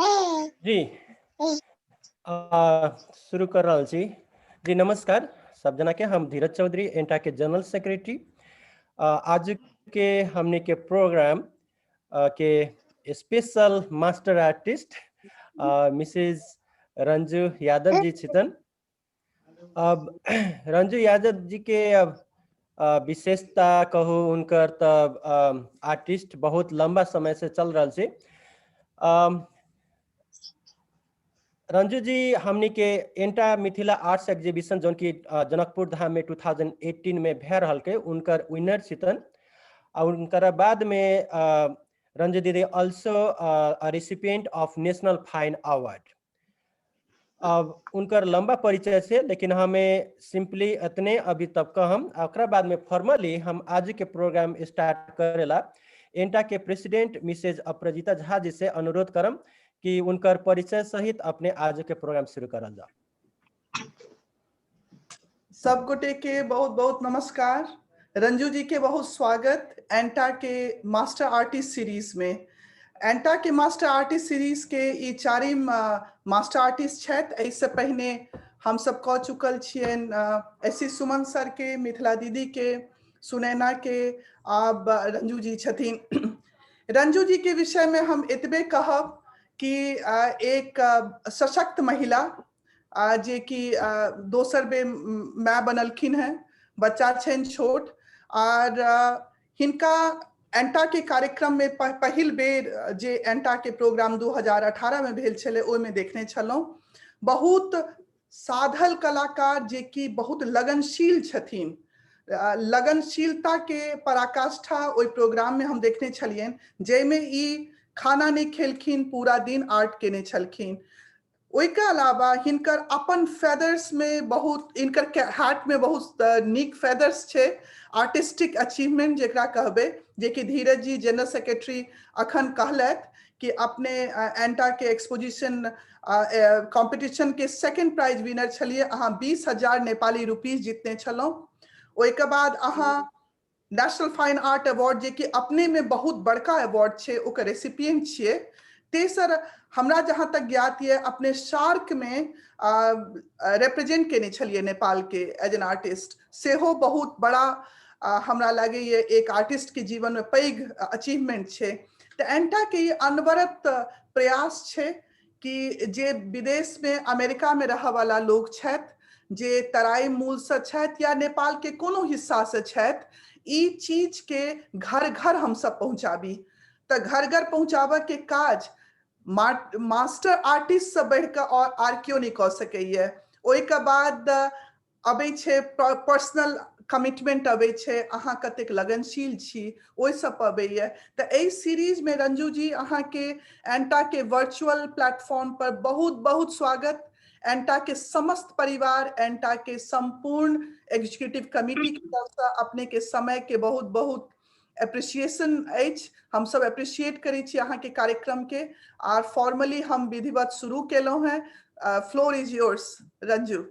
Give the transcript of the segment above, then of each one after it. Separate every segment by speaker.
Speaker 1: जी शुरू कर रहा छी। जी नमस्कार सब जना के। हम धीरज चौधरी एंटा के जनरल सेक्रेटरी। आज के हमने के प्रोग्राम के special master artist Mrs Ranju Yadav ji छितन। अब रंजू यादव जी के अब विशेषता कहूँ उनकर तब आर्टिस्ट बहुत लंबा समय से चल रहा से। रंजू जी हमनी के एंटा मिथिला आर्ट्स एग्जीबिशन जोन की जनकपुर धाम में 2018 में भे रहल के उनकर विनर छितन। और उनकर बाद में रंजू दीदी also recipient of national fine award. अब उनकर लंबा परिचय से, लेकिन हमें सिंपली इतने अभी तक का हम अकरा बाद में फॉर्मली हम आज के प्रोग्राम स्टार्ट करेला एंटा के प्रेसिडेंट मिसेज अपराजिता झा जी से अनुरोध करम कि उनकर परिचय सहित अपने आज के प्रोग्राम शुरू करल जाओ।
Speaker 2: सब गोटे के बहुत बहुत नमस्कार। रंजू जी के बहुत स्वागत एंटा के मास्टर आर्टिस्ट सीरीज में। एंटा के मास्टर आर्टिस्ट सीरीज के ई चारिम मास्टर आर्टिस्ट छथि। एहिसँ पहिने हम सब कह चुकल छियन एस सुमन सर के, मिथिला दीदी के, सुनैना के, आब रंजू जी छथिन। रंजू जी के विषय में हम एतबे कहब कि एक सशक्त महिला जे कि दोसर बे माय बनलखिन हैं, बच्चा छन छोट, और हिनका एंटा के कार्यक्रम में पहिल बेर जे एंटा के प्रोग्राम 2018 में भेल छले ओहि में देखने छलहुं। बहुत साधल कलाकार जे कि बहुत लगनशील छथिन। लगनशीलता के पराकाष्ठा ओहि प्रोग्राम में हम देखने छलियन, जैमे ई खाना नहीं खेलखिन, पूरा दिन आर्ट केने छलखिन। ओइके अलावा हिनकर अपन फेदर्स में बहुत, इनकर हार्ट में बहुत नीक फेदर्स छे। आर्टिस्टिक अचीवमेंट जेकरा कहबे, जे कि धीरज जी जनरल सेक्रेटरी अखन कहलत कि अपने एंटा के एक्सपोजिशन कंपटीशन के सेकंड प्राइज विनर छलिए। अहाँ 20,000 नेपाली रुपीस जीतने छलौं। ओइके बाद अहाँ नेशनल फाइन आर्ट अवार्ड, जे कि अपने में बहुत बड़का अवार्ड छे, ओकर रेसिपिएंट छिए। तेसर, हमरा जहाँ तक ज्ञात ये, अपने शार्क में रिप्रेजेंट केने छलिए नेपाल के एज एन आर्टिस्ट। सेहो बहुत बड़ा हमरा लगे ये एक आर्टिस्ट के जीवन में पैघ अचीवमेंट छे। तो एंटा के ये अनवरत प्रयास छे कि जे विदेश में, अमेरिका में रह वाला लोग छथि, जे तराई मूल से छथि या नेपाल के कोनो हिस्सा से छथि, ई चीज के घर घर हम सब पहुंचाबी। तो घर घर पहुंचाबे के काज मास्टर आर्टिस्ट से बढ़ के और आर क्यों नहीं कह सकैये। ओइ के बाद अबै छे पर्सनल कमिटमेंट, अबै छे अहाँ कतेक लगनशील छी, ओइ सब पर अबैये। तो एहि सीरीज में रंजू जी अहाँ के एंटा के वर्चुअल प्लेटफॉर्म पर बहुत बहुत स्वागत। एंटा के समस्त परिवार, एंटा के संपूर्ण एग्जीक्यूटिव कमिटी के तरफ से अपने के समय के बहुत बहुत एप्रिसिएशन अछि। हम सब एप्रिशिएट करै छी अहाँ के कार्यक्रम के। और फॉर्मली हम विधिवत शुरू केलहुं हैं। फ्लोर इज योर्स रंजू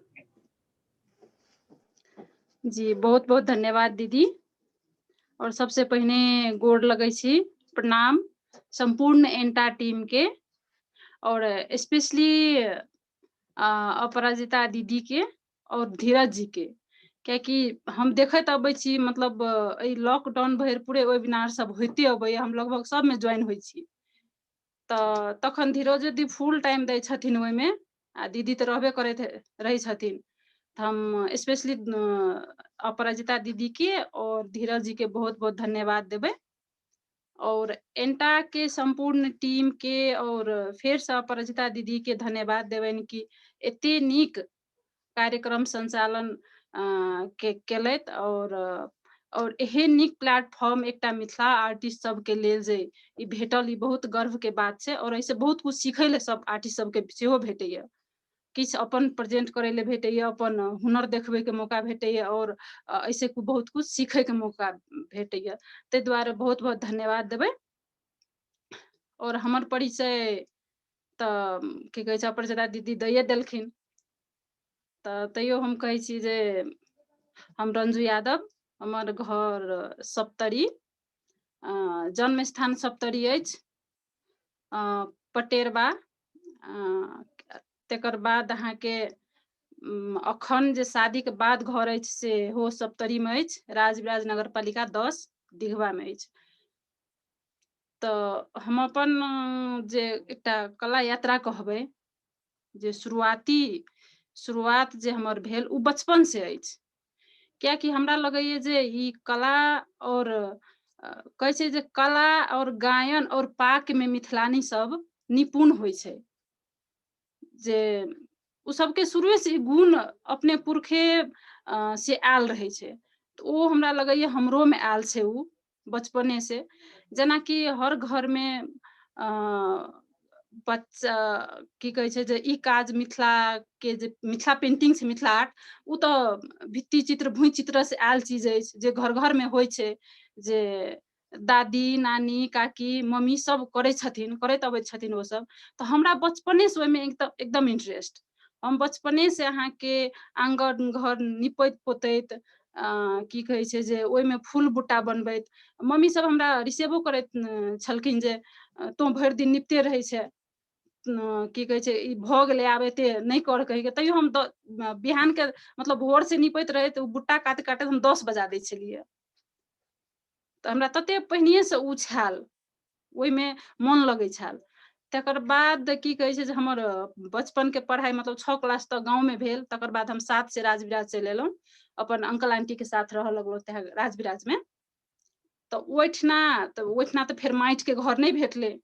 Speaker 3: जी। बहुत बहुत धन्यवाद दीदी। और सबसे पहले गोड़ लगै छी, प्रणाम संपूर्ण एंटा टीम के, और स्पेशली अपराजिता दीदी के और धीरज जी के। क्याकि हम देखत अबै छी, मतलब लॉकडाउन भर पूरे वेबिनार सब होते अबै, हम लगभग सब में ज्वाइन होइ छी। तखन धीरज दीदी फुल टाइम दै छथिन ओइमे, आ दीदी तो रहबे करैत रही छथिन। हम स्पेशली अपराजिता दीदी के और धीरज जी के बहुत बहुत धन्यवाद देबै। और एंटा के संपूर्ण टीम के और फिर से अपराजिता दीदी के धन्यवाद देबनि कि एते नीक कार्यक्रम संचालन केलैत। और एहन नीक प्लेटफॉर्म एकटा मिथिला आर्टिस्ट सब के लेल जे ई भेटल, ई बहुत गर्व के बात छै। और ऐसे बहुत कुछ सीखै ले सब आर्टिस्ट सब के सेहो भेटैया, किछ अपन प्रेजेंट करे ले भेटैया, अपन हुनर देखबे के मौका भेटैया, और ऐसे बहुत कुछ सीखे के मौका भेटैया। ताहि दुआरे बहुत बहुत धन्यवाद देबै। और हमर परिचय तऽ की कहै छै, अपराजिता दीदी दैये देलखिन। तैयो हम कहै छी जे हम रंजू यादव, हमर घर सप्तरी, जन्म स्थान सप्तरी अछि, पटेरबा तकर बाद अहाँके अखन जे शादी के बाद घर अछि से हो सप्तरी में अछि, राजविराज नगर पालिका 10 दिघवा में अछि। तऽ हम अपन जे एकटा कला यात्रा कहबै, जे शुरुआत जे हमर भेल उ बचपन से अछि। कियाकि हमरा लगैए जे ई कला और कहै छै जे कला और गायन और पाक में मिथिलानी सब निपुण होइ छै, जे उ सबके शुरुए से गुण अपने पुरखे से आयल रहै छै। तऽ ओ हमरा लगैए हमरो में आयल छै उ बचपने से। जेनाकि हर घर में बच्चा की कहै छै जे ई काज मिथिला के जे मिथिला पेंटिंग छै, मिथिला आर्ट, उ तऽ भित्ति चित्र भूइ चित्र से आयल चीज अछि, जे घर घर में होइ छै, जे दादी नानी काकी मम्मी सब करै छथिन, करैत अबै छथिन ओ सब। तऽ हमरा बचपने से ओहिमे एकदम इंटरेस्ट। हम बचपने से अहाँके आंगन घर निपैत पोतैत की कहै छै जे ओहिमे फूल बूटा बनबैत, मम्मी सब हमरा रिसेबो करैत छलखिन जे तू भरि दिन निपते रहै छै, की कहै छै ई भऽ गेलै आब एते नहि कर कहिके। तैयो हम बिहान के मतलब भोर से निपैत रहैत ओ बुट्टा काटैत काटैत हम 10 बजा दै छलियै। तऽ हमरा तते पहिनिये से उ छाल, ओहिमे मन लगै छाल। तकर बाद की कहै छै जे हमर बचपन के पढ़ाई मतलब 6 क्लास तक गाँव में भेल। तकर बाद हम 7 से राजविराज चलि एलहुँ, अपन अंकल आंटी के साथ रहऽ लगलहुँ तहे राजविराज में। तऽ ओहिठिना तऽ फेर माटि के घर नहि भेटलै।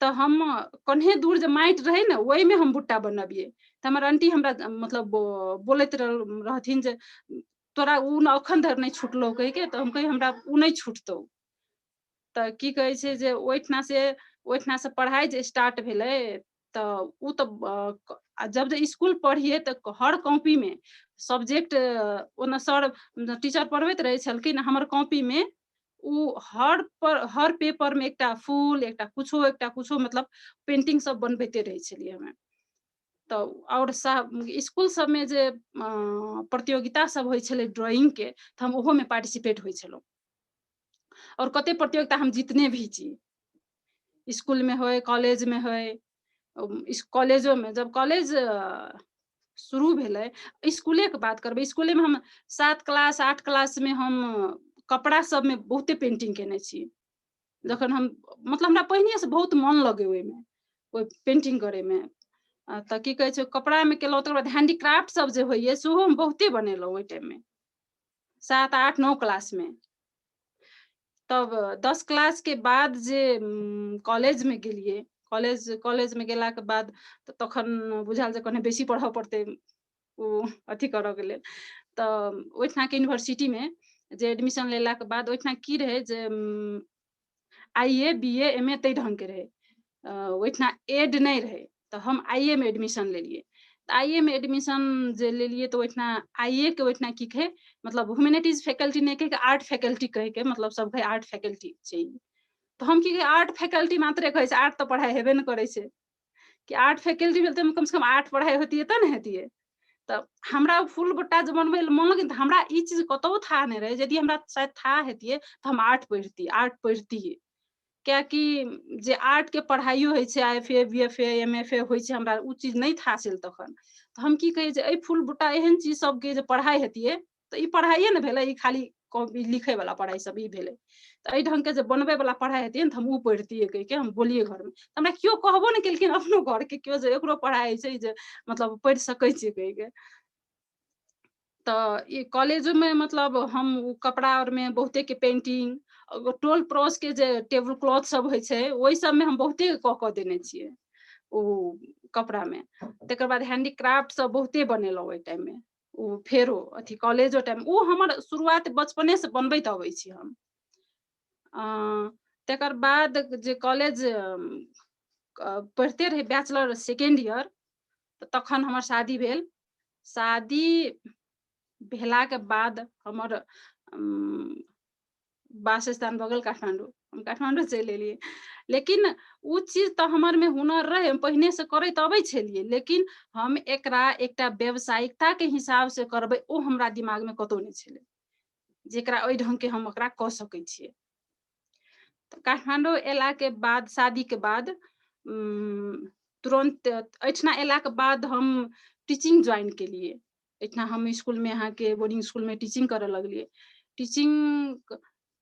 Speaker 3: तऽ हम कन्हे दूर जे माटि रहै ने, ओहिमे हम बुट्टा बनबियै। तऽ हमर आंटी हमरा मतलब बोलैत रहथिन जे तोरा उ न अखन धरि नहि छुटलौ कहि के। तऽ हम कहियै हमरा उ नहि छुटतौ। तऽ की कहै छै जे ओहिठिना से पढ़ाई जे स्टार्ट भेलै, तऽ उ तऽ जब जे स्कूल पढ़ियै तऽ हर कॉपी में सब्जेक्ट ओना सर टीचर पढ़बैत रहै छलखिन, हमर कॉपी में उ हर पेपर में एकटा फूल, एकटा कुछो मतलब पेंटिंग सब बनबैते रहै छलियै हमे। तऽ और स्कूल सबमे जे प्रतियोगिता सब होइ छलै ड्राइंग के, तऽ हम ओहो में पार्टिसिपेट होइ छलहुँ। और कते प्रतियोगिता हम जीतने भी छी, स्कूल में होय कॉलेज में होय। कॉलेजो में जब कॉलेज शुरू भेलै, स्कूले के बात करबै, स्कूले में हम 7 क्लास 8 क्लास में हम कपड़ा सब में बहुते पेंटिंग केने छी। जखन हम मतलब हमरा पहिने से बहुत मन लगे ओहिमे, ओहि पेंटिंग करे में। तऽ की कहै छै कपड़ा में केलहुँ, तकर बाद हैंडीक्राफ्ट सब जे होइए सेहो हम बहुते बनेलहुँ ओहि टाइम में, 7 8 9 क्लास में। तब 10 क्लास के बाद जे कॉलेज में गेलियै, कॉलेज में गेला के बाद तखन बुझायल जे कने बेसी पढ़ऽ पड़तै ओ अथी करऽ के लेल। तऽ ओहिठिना के यूनिवर्सिटी में जे एडमिशन लेला के बाद ओहिठिना की रहै जे IA BA MA ताहि ढंग के रहै, ओहिठिना एड नहि रहै। तऽ हम IA में एडमिशन लेलियै। तऽ IA में एडमिशन जे लेलियै तऽ ओहिठिना IA के ओहिठिना की कहै, मतलब ह्यूमैनिटीज फैकल्टी नहि कहि के आर्ट फैकल्टी कहि के, मतलब सब कहै आर्ट फैकल्टी छै। तऽ हम की आर्ट फैकल्टी मात्रे कहै छै, आर्ट तऽ पढ़ाई हेबे ने करै छै। कि आर्ट फैकल्टी भेल तऽ कम से कम आर्ट पढ़ाई होतियै तब ने हेतियै। तऽ हमरा फूल बुट्टा जे बनबै लए मन लगै, तऽ हमरा ई चीज कतहु था नहि रहै। यदि हमरा शायद था हेतियै तऽ हम आर्ट पढ़तियै। कियाकि जे आर्ट के पढ़ाइयो होइ छै, IFA BFA MFA होइ छै, हमरा उ चीज नहि था छल तखन। तऽ हम की कहियै जे एहि फूल बूटा एहन चीज सबके जे पढ़ाई हेतियै, तऽ ई पढ़ाइए ने भेलै, ई खाली लिखै वाला पढ़ाई सब ई भेलै। तऽ एहि ढंग के जे बनबै वाला पढ़ाई हेतियै ने तऽ हम उ पढ़तियै कहि के हम बोलियै घर में। हमरा केओ कहबो ने केलखिन अपनो घर के केओ, जे एकरो पढ़ाई छै जे मतलब पढ़ि सकै छियै कहि के। तऽ ई कॉलेजो में मतलब हम कपड़ा और में बहुते के पेंटिंग, टोल पड़ोस के जे टेबुल क्लॉथ सब होइ छै, ओहि सब में हम बहुते कऽ देने छियै ओ कपड़ा में। तकर बाद हैंडीक्राफ्ट सब बहुते बनेलहुँ ओहि टाइम में। ओ फेरो अथी कॉलेजो टाइम, ओ हमर शुरुआत बचपने से बनबैत अबै छी हम। तकर बाद जे कॉलेज पढ़िते रही बैचलर सेकेंड ईयर, तखन हमर शादी भेल। शादी भेला के बाद हमर वासस्थान भऽ गेल काठमांडू, हम काठमांडू चलि एलियै। लेकिन उ चीज तऽ हमर में हुनर रहै, हम पहिने से करैत अबै छलियै, लेकिन हम एकरा एकटा व्यावसायिकता के हिसाब से करबै ओ हमरा दिमाग में कतौ नहि छलै, जेकरा ओहि ढंग के हम ओकरा कऽ सकै छियै। तऽ काठमांडू एला के बाद शादी के बाद तुरंत एठना एलाक बाद हम टीचिंग ज्वाइन केलिए। एठना हम स्कूल में यहाँ के बोर्डिंग स्कूल में टीचिंग करे लगलिए। टीचिंग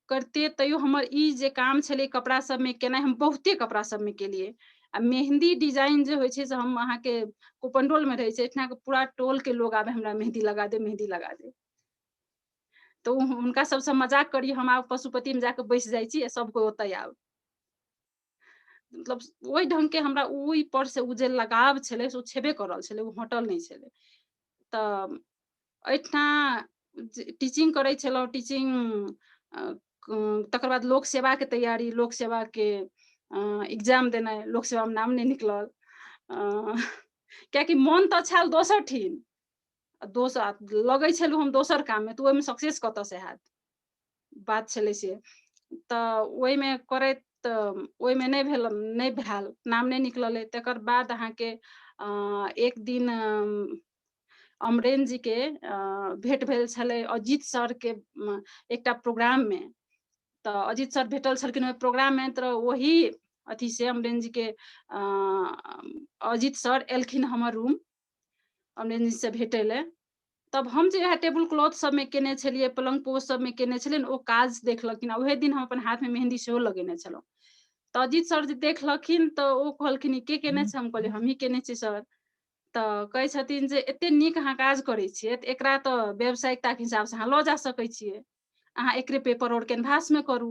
Speaker 3: करते तैयो हमर ई जे काम छले कपड़ा सब में केना, हम बहुते कपड़ा सब में केलिए। आ मेहंदी डिजाइन जे होय छै से हम अहाँ के कुपंडोल में रहे छै, एठना के पूरा टोल के लोग आबे हमरा मेहंदी लगा दे, मेहंदी लगा दे। तो हुनका सबसे मजाक करी, हम आब पशुपति में जाके बैस जाइ छी, सब कोई ओतय आब। मतलब ओहि ढंग के हमरा ओहि पर से उ जे लगाव छले से छेबे करल छले, उ हटल नहीं छले। त एठना टीचिंग करे छलौ, टीचिंग तकर बाद लोक सेवा के तैयारी, लोक सेवा के एग्जाम देनाइ, लोक सेवा में नाम नहीं निकलल। कियाकि मन तो छल दोसर ठिन, दोसर लगे छलु हम दोसर काम में, तो ओहि में सक्सेस कतऽ से हैत, बात छले से। त ओहि में करैत ओहि में नहीं भेल, नाम नहीं निकलल। तकर बाद अहाँ के एक दिन अमरेन जी के भेट भेल छले अजीत सर के एकटा प्रोग्राम में। तो अजीत सर भेटल छलखिन ओहि प्रोग्राम में, तो वही अथी से अमरेन जी के अजीत सर एलखिन हमर रूम अमरेन जी से भेटे ले। तब हम जे वह टेबुल क्लॉथ सब में केने छलिए, पलंग पोस्ट सब में केने छलिए, ओ काज देखलखिन। वही दिन हम अपन हाथ में मेहंदी सेहो लगेने छलौ। तो अजीत सर जे देखलखिन तो ओ कहलखिन के केने छै? हम कहलिए हम ही केने छी सर। तो कहै छथिन जे एते नीक अहाँ काज करै छियै, त एकरा तो व्यावसायिकता के हिसाब से अहाँ लऽ जा सकै छियै, अहाँ एकरे पेपर और कैनवास में करू।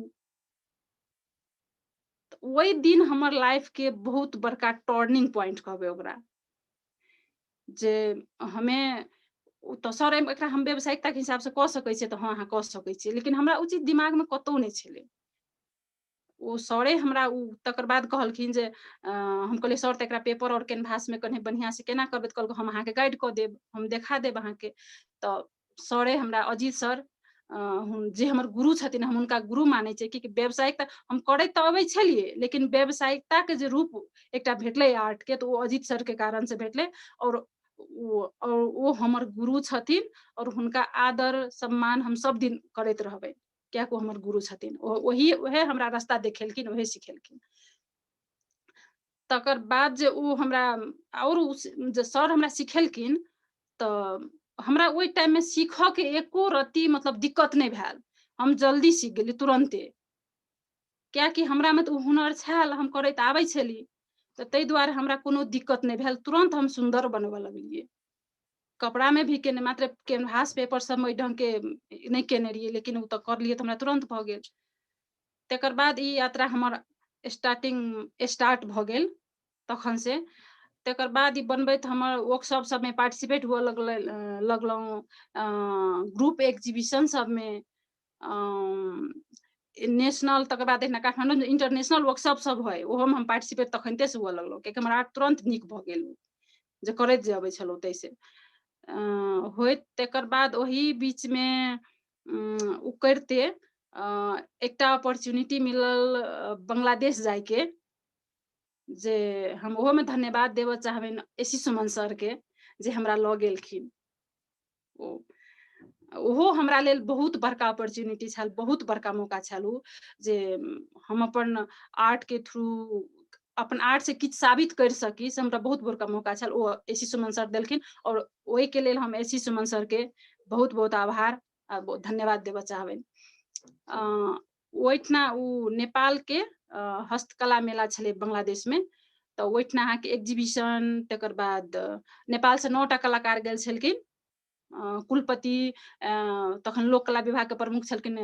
Speaker 3: वही दिन हमर लाइफ के बहुत बड़का टर्निंग पॉइंट कहबे ओकरा, जे हमें तो सर एकरा हम व्यावसायिकता के हिसाब से कऽ सकै छियै, तो हाँ अहाँ कऽ सकै छियै, लेकिन हमरा उचित दिमाग में कतौ नहीं छलै। ओ सरे हमरा तकर बाद कहलखिन जे हम कहलिए सर त एकरा पेपर और कैनवास में कने बढ़िया से केना करबे? कहलक हम अहाँ के गाइड कऽ देब, हम देखा देब अहाँ के। तो सरे हमरा अजीत सर जे हमर गुरु छथिन, हम उनका गुरु माने छियै, कि व्यावसायिकता हम करैत तऽ अबै छलिए, लेकिन व्यावसायिकता के जे रूप एकटा भेटले आर्ट के, तो वो अजीत सर के कारण से भेटले। और वो हमर गुरु छथिन, और हुनका आदर सम्मान हम सब दिन करैत रहबै, क्या को हमर गुरु छथिन। वही हमरा रास्ता देखेलखिन, वही सिखेलखिन। तकर बाद जे उ हमरा और जे सर हमरा सिखेलखिन, तो हमरा ओहि टाइम में सीखऽ के एको रत्ती मतलब दिक्कत नहीं भेल। हम जल्दी सीख गेली तुरंते, क्या कि हमरा में तो हुनर छल, हम करैत आबै छली, तो तै दुआरे हमरा कोनो दिक्कत नहीं भेल। तुरंत हम सुंदर बनबऽ लगलिए। कपड़ा में भी केने, मात्र कैनवास पेपर सब में ढंग के नहीं केने रहिए, लेकिन उ तो कर लिए तो हमरा तुरंत भ गेल। तकर बाद ई यात्रा हमर स्टार्ट भ गेल तखन से। तकर बाद ई बनबैत हमर वर्कशॉप सब में पार्टिसिपेट हुए लगलहुँ, ग्रुप एग्जीबिशन सब में, नेशनल, तकर बाद एहिना काठमांडू में इंटरनेशनल वर्कशॉप सब है, ओहो में हम पार्टिसिपेट तखनते से हुए लगलहुँ, कियाकि हमर आर्ट तुरंत नीक भ गेल, जे करैत जे अबै छलहुँ तै से। होइत तकर बाद ओही बीच में उ करते एकटा अपॉर्चुनिटी मिलल बांग्लादेश जाय के, जे हम ओहो में धन्यवाद देबऽ चाहबनि एसी सुमन सर के, जे हमरा लऽ गेलखिन। ओहो हमरा लेल बहुत बड़का अपॉर्चुनिटी छल, बहुत बड़का मौका छल उ, जे हम अपन आर्ट के थ्रू अपन आर्ट से किछु साबित कर सकी, से हमरा बहुत बड़का मौका छल, ओ एसी सुमन सर देलखिन। और ओहि के लेल हम एसी सुमन सर के बहुत बहुत आभार आ धन्यवाद देबऽ चाहबनि। ओहिठना उ नेपाल के हस्तकला मेला छलै बांग्लादेश में, तो ओहिठना अहाँ के एग्जीबिशन, तकर बाद नेपाल से 9टा कलाकार गेल छलखिन। कुलपति तखन लोक कला विभाग के प्रमुख छलखिन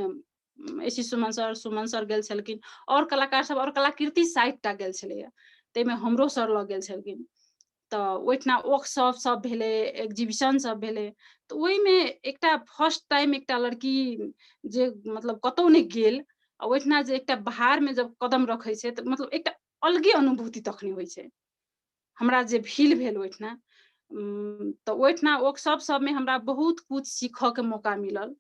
Speaker 3: एसी सुमन सर गेल छलखिन, और कलाकार सब और कलाकृति 60टा गेल छलैया, ताहिमे हमरो सर लऽ गेल छलखिन। तो ओहिठना वर्कशॉप सब भेले, एग्जीबिशन सब भेले। तो ओहि में एकटा फर्स्ट टाइम एकटा लड़की जे मतलब कतौ नहीं गेल, ओहिठना जे एकटा बाहर में जब कदम रखे छै, तो मतलब एकटा अलगे अनुभूति तखनी होइ छै, हमरा जे फील भेल ओहिठना। तो ओहिठना वर्कशॉप सब में हमरा बहुत कुछ सीखऽ के मौका मिलल,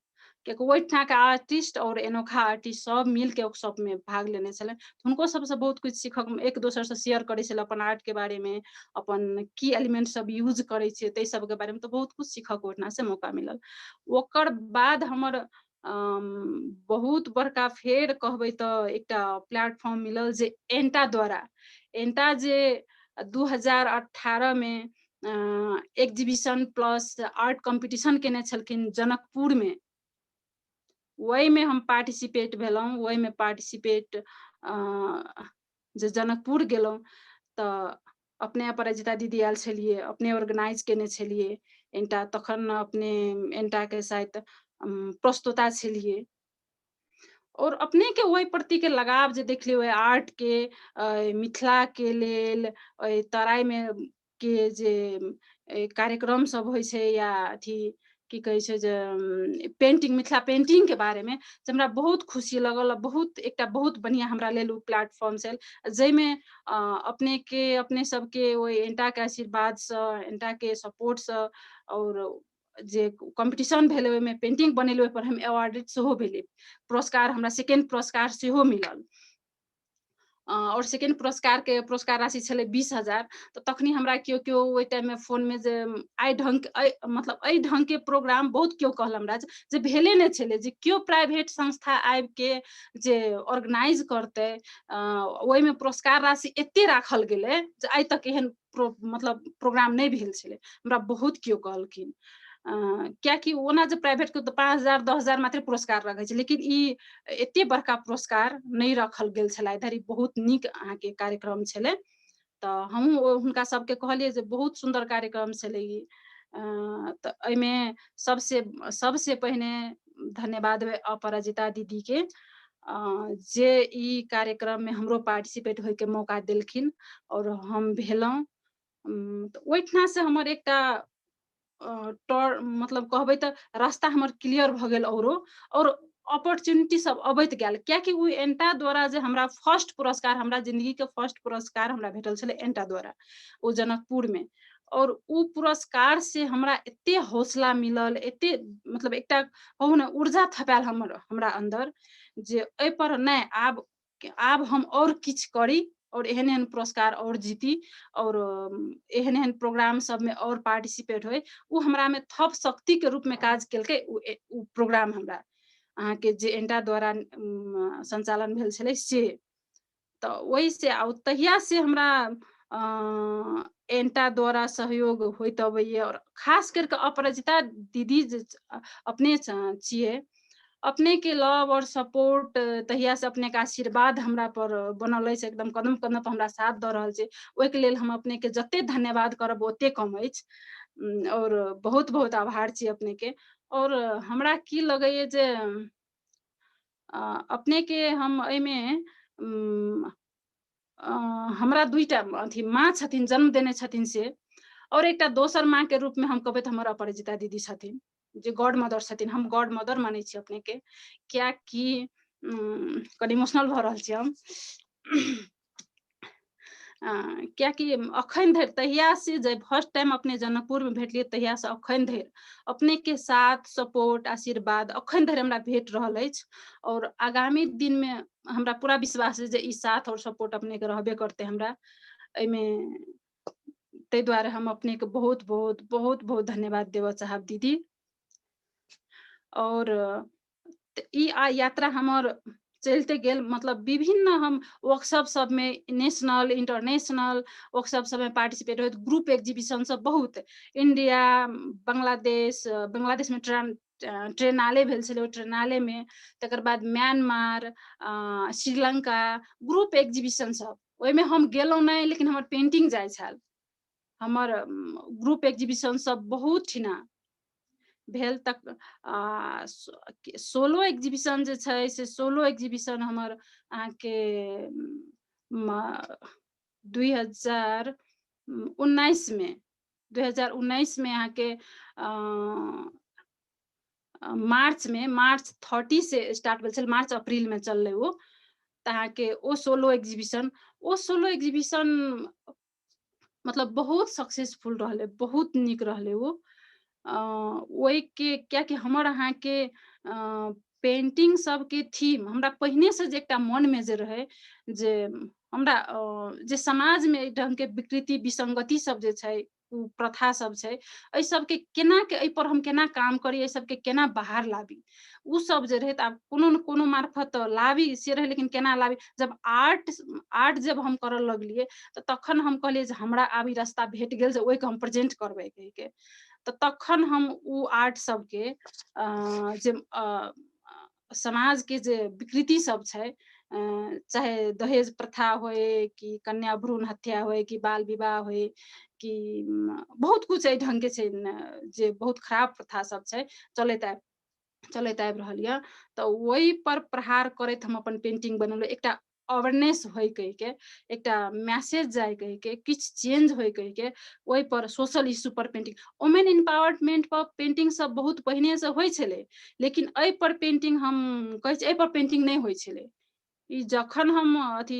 Speaker 3: कियाकि ओहिठना के आर्टिस्ट और एनोखा आर्टिस्ट सब मिल के वर्कशॉप में भाग लेने छले। हुनको सबसे बहुत कुछ सीखऽ, एक दोसर से शेयर करे छले अपन आर्ट के बारे में, अपन की एलिमेंट सब यूज करे छै तै सब के बारे में, तो बहुत कुछ सीखऽ के ओहिठना से मौका मिलल। ओकर बाद हमर बहुत बड़का फेर कहबै तो एकटा प्लेटफॉर्म मिलल, जे एंटा द्वारा, एंटा जे 2018 में एग्जीबिशन प्लस आर्ट कंपटीशन केने छलखिन जनकपुर में, वही में हम पार्टिसिपेट भेलौं। वही में पार्टिसिपेट जे जनकपुर गेलौं तऽ अपने अपराजिता दीदी आयल छलियै, अपने ऑर्गेनाइज केने छलियै एंटा, तखन अपने एंटा के शायद प्रस्तुता छलियै। और अपने के वही प्रति के लगाव जे देखलियै, ओहि आर्ट के मिथिला के लेल तराई में के जे कार्यक्रम सब होइ छै, या अथी की कहे छै जे पेंटिंग, मिथिला पेंटिंग के बारे में जे हमरा बहुत खुशी लगल। बहुत एकटा बहुत बढ़िया हमरा लेल उ प्लेटफॉर्म छल, जैमे अपने सबके ओहि एंटा के आशीर्वाद से, एंटा के सपोर्ट से, और जे कंपटीशन भेलै ओहिमे पेंटिंग बनेलै, ओहि पर हम अवार्डेड सेहो भेलै। पुरस्कार हमरा सेकेंड पुरस्कार सेहो मिलल। और सेकेंड पुरस्कार के पुरस्कार राशि छलै 20,000। तो तखनी हमरा केओ ओहि टाइम में फोन में जे मतलब एहि ढंग के प्रोग्राम बहुत केओ कहल हमरा जे भेले नहीं छलै, जे केओ प्राइवेट संस्था आबि के जे ऑर्गेनाइज करते, ओहि में पुरस्कार राशि एते राखल गेलै जे आइ तक एहन मतलब प्रोग्राम नहीं भेल छलै। हमरा बहुत केओ कहलखिन, कियाकि ओना जे प्राइवेट के 5,000 10,000 मात्र पुरस्कार रखै छै, लेकिन ई एते बड़का पुरस्कार नहीं रखल गेल छलै इधर। ई बहुत नीक अहाँ के कार्यक्रम छलै। तऽ हमहूँ हुनका सबके कहलिए जे बहुत सुंदर कार्यक्रम छलै ई। तऽ एहिमे सबसे पहिने धन्यवाद अपराजिता दीदी के, जे ई कार्यक्रम में हमरो पार्टिसिपेट होय के मौका देलखिन और हम भेलौं। तऽ ओहिठना से हमर एकटा मतलब कहबै तऽ रास्ता हमर क्लियर भ गेल। और अपॉर्चुनिटी सब अबैत गेल, कियाकि उ एंटा द्वारा जे हमरा फर्स्ट पुरस्कार, हमरा जिंदगी के फर्स्ट पुरस्कार हमरा भेटल छलै एंटा द्वारा, ओ जनकपुर में। और उ पुरस्कार से हमरा एते हौसला मिलल, एते मतलब एकटा कहू ने ऊर्जा थपायल हमरा अंदर, जे एहि पर नहीं, आब हम और किछ करी और एहन एहन पुरस्कार और जीती, और एहन एहन प्रोग्राम सब में और पार्टिसिपेट होय। उ हमरा में थप शक्ति के रूप में काज केलकै उ प्रोग्राम हमरा, अहाँ के जे एंटा द्वारा संचालन भेल छलै से। तऽ वही से तहिया से हमरा एंटा द्वारा सहयोग होइत अबैये। और खास करके अपराजिता दीदी जे अपने छियै, अपने के लव और सपोर्ट तहिया से, अपने के आशीर्वाद हमरा पर बनल अछि, एकदम कदम कदम पर हमरा साथ दऽ रहल छै। ओहि के लेल हम अपने के जते धन्यवाद करब ओते कम अछि। और बहुत बहुत आभार छी अपने के। और हमरा की लगैये जे अपने के हम एहिमे हमरा दुईटा अथी माँ छथिन, जन्म देने छथिन से, और एकटा दोसर माँ के रूप में हम कहबै तऽ हमर अपराजिता दीदी छथिन, जे गॉड मदर छथिन। हम गॉड मदर मानै छी अपने के, कियाकि कनि इमोशनल भऽ रहल छी हम। कियाकि अखन धरि, तहिया से जे फर्स्ट टाइम अपने जनकपुर में भेटलियै, तहिया से अखन धरि अपने के साथ सपोर्ट आशीर्वाद अखन धरि हमरा भेट रहल अछि। और आगामी दिन में हमरा पूरा विश्वास है जे ई साथ और सपोर्ट अपने के रहबे करते हमरा एहिमे। ताहि दुआरे हम अपने के बहुत बहुत बहुत बहुत धन्यवाद देबऽ चाहब दीदी। और ई यात्रा हमर चलते गेल, मतलब विभिन्न हम वर्कशॉप सब में, नेशनल इंटरनेशनल वर्कशॉप सब में पार्टिसिपेट होइत, ग्रुप एग्जीबिशन सब बहुत, इंडिया बांग्लादेश में ट्रेनाले भेल छलै, ट्रेनाले में, तकर बाद म्यांमार, श्रीलंका, ग्रुप एग्जीबिशन सब, ओहिमे हम गेलहुँ नहीं, लेकिन हमर पेंटिंग जाइ छल। हमर ग्रुप एग्जीबिशन सब बहुत ठिना भेल तक। सोलो एग्जीबिशन जे छै से सोलो एग्जीबिशन हमर अहाँके 2019 में अहाँके मार्च 30 से स्टार्ट भेल छल, मार्च अप्रैल में चललै ओ। तऽ अहाँके ओ सोलो एग्जीबिशन मतलब बहुत सक्सेसफुल रहलै, बहुत नीक रहलै वो। ओहि के कियाकि हमर अहाँ के पेंटिंग सब के थीम हमरा पहिने से जे एकटा मन में जे रहे, जे हमरा जे समाज में ढंग के विकृति विसंगति सब जे छै उ प्रथा सब छै एहि सबके केना के एहि पर हम केना काम करी एहि सबके केना बाहर लाबी उ सब जे रहे त आब कोनो न कोनो मार्फत लाबी से रहे लेकिन केना लाबी जब आर्ट जब हम करऽ लगलिए त तखन हम कहलिए जे हमरा आब ई रास्ता भेट गेल जे ओइ के हम प्रेजेंट करबै कहि के त तखन हम उ आर्ट सबके जे समाज के जे विकृति सब छै चाहे दहेज प्रथा होए कि कन्या भ्रूण हत्या होए कि बाल विवाह होए कि बहुत कुछ एहि ढंग के छै जे बहुत खराब प्रथा सब छै चलैत आबि रहल यऽ तऽ ओहि पर प्रहार करैत हम अपन पेंटिंग बनौलहुँ एकटा अवेयरनेस होय कहि के एकटा मैसेज जाय कहि के किछ चेंज होय कहि के ओहि पर सोशल इश्यू पर पेंटिंग वुमेन एम्पावरमेंट पर पेंटिंग सब बहुत पहिने से होय छलै लेकिन एहि पर पेंटिंग हम कहै छी एहि पर पेंटिंग नहि होय छलै ई जखन हम अथी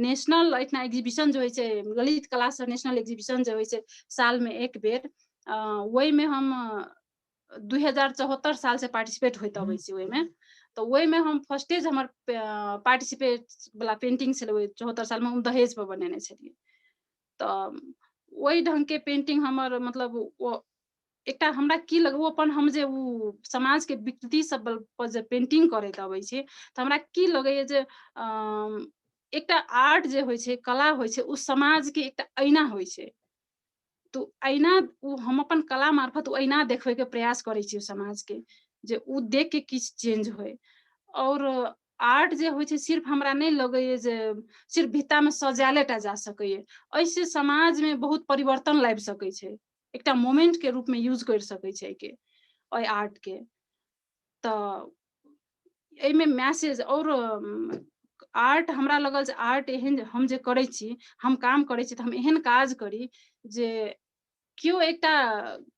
Speaker 3: नेशनल एठना एग्जीबिशन जे होइ छै ललित कला से नेशनल एग्जीबिशन जे होइ छै साल में एक बेर ओहि में हम 2074 साल से पार्टिसिपेट होइत अबै छी ओहि में तो ओहि में हम फर्स्टेज हमर पार्टिसिपेट वाला पेंटिंग छलै 74 साल में हम दहेज पर बनेने छलियै तऽ ओहि ढंग के पेंटिंग हमर मतलब ओ एकटा हमरा की लग ओ अपन हम जे उ समाज के विकृति सब पर जे पेंटिंग करैत अबै छी तऽ हमरा की लगैया जे एकटा आर्ट जे होइ छै कला होइ छै उ समाज के एकटा आईना होइ छै तो आईना उ हम अपन कला मार्फत उ आईना देखबै के प्रयास करै छी समाज के जे उ देख के किछ चेंज होय और आर्ट जे होइ छै सिर्फ हमरा नहि लगैया जे सिर्फ भित्ता में सजाले टा जा सकैया ऐसे समाज में बहुत परिवर्तन लाबि सकै छै एकटा मोमेंट के रूप में यूज कर सकै छै के ओइ आर्ट के तऽ एहिमे मैसेज और आर्ट हमरा लगल जे आर्ट एहन हम जे करै छी हम काम करै छी तऽ हम एहन काज करी जे केओ एकटा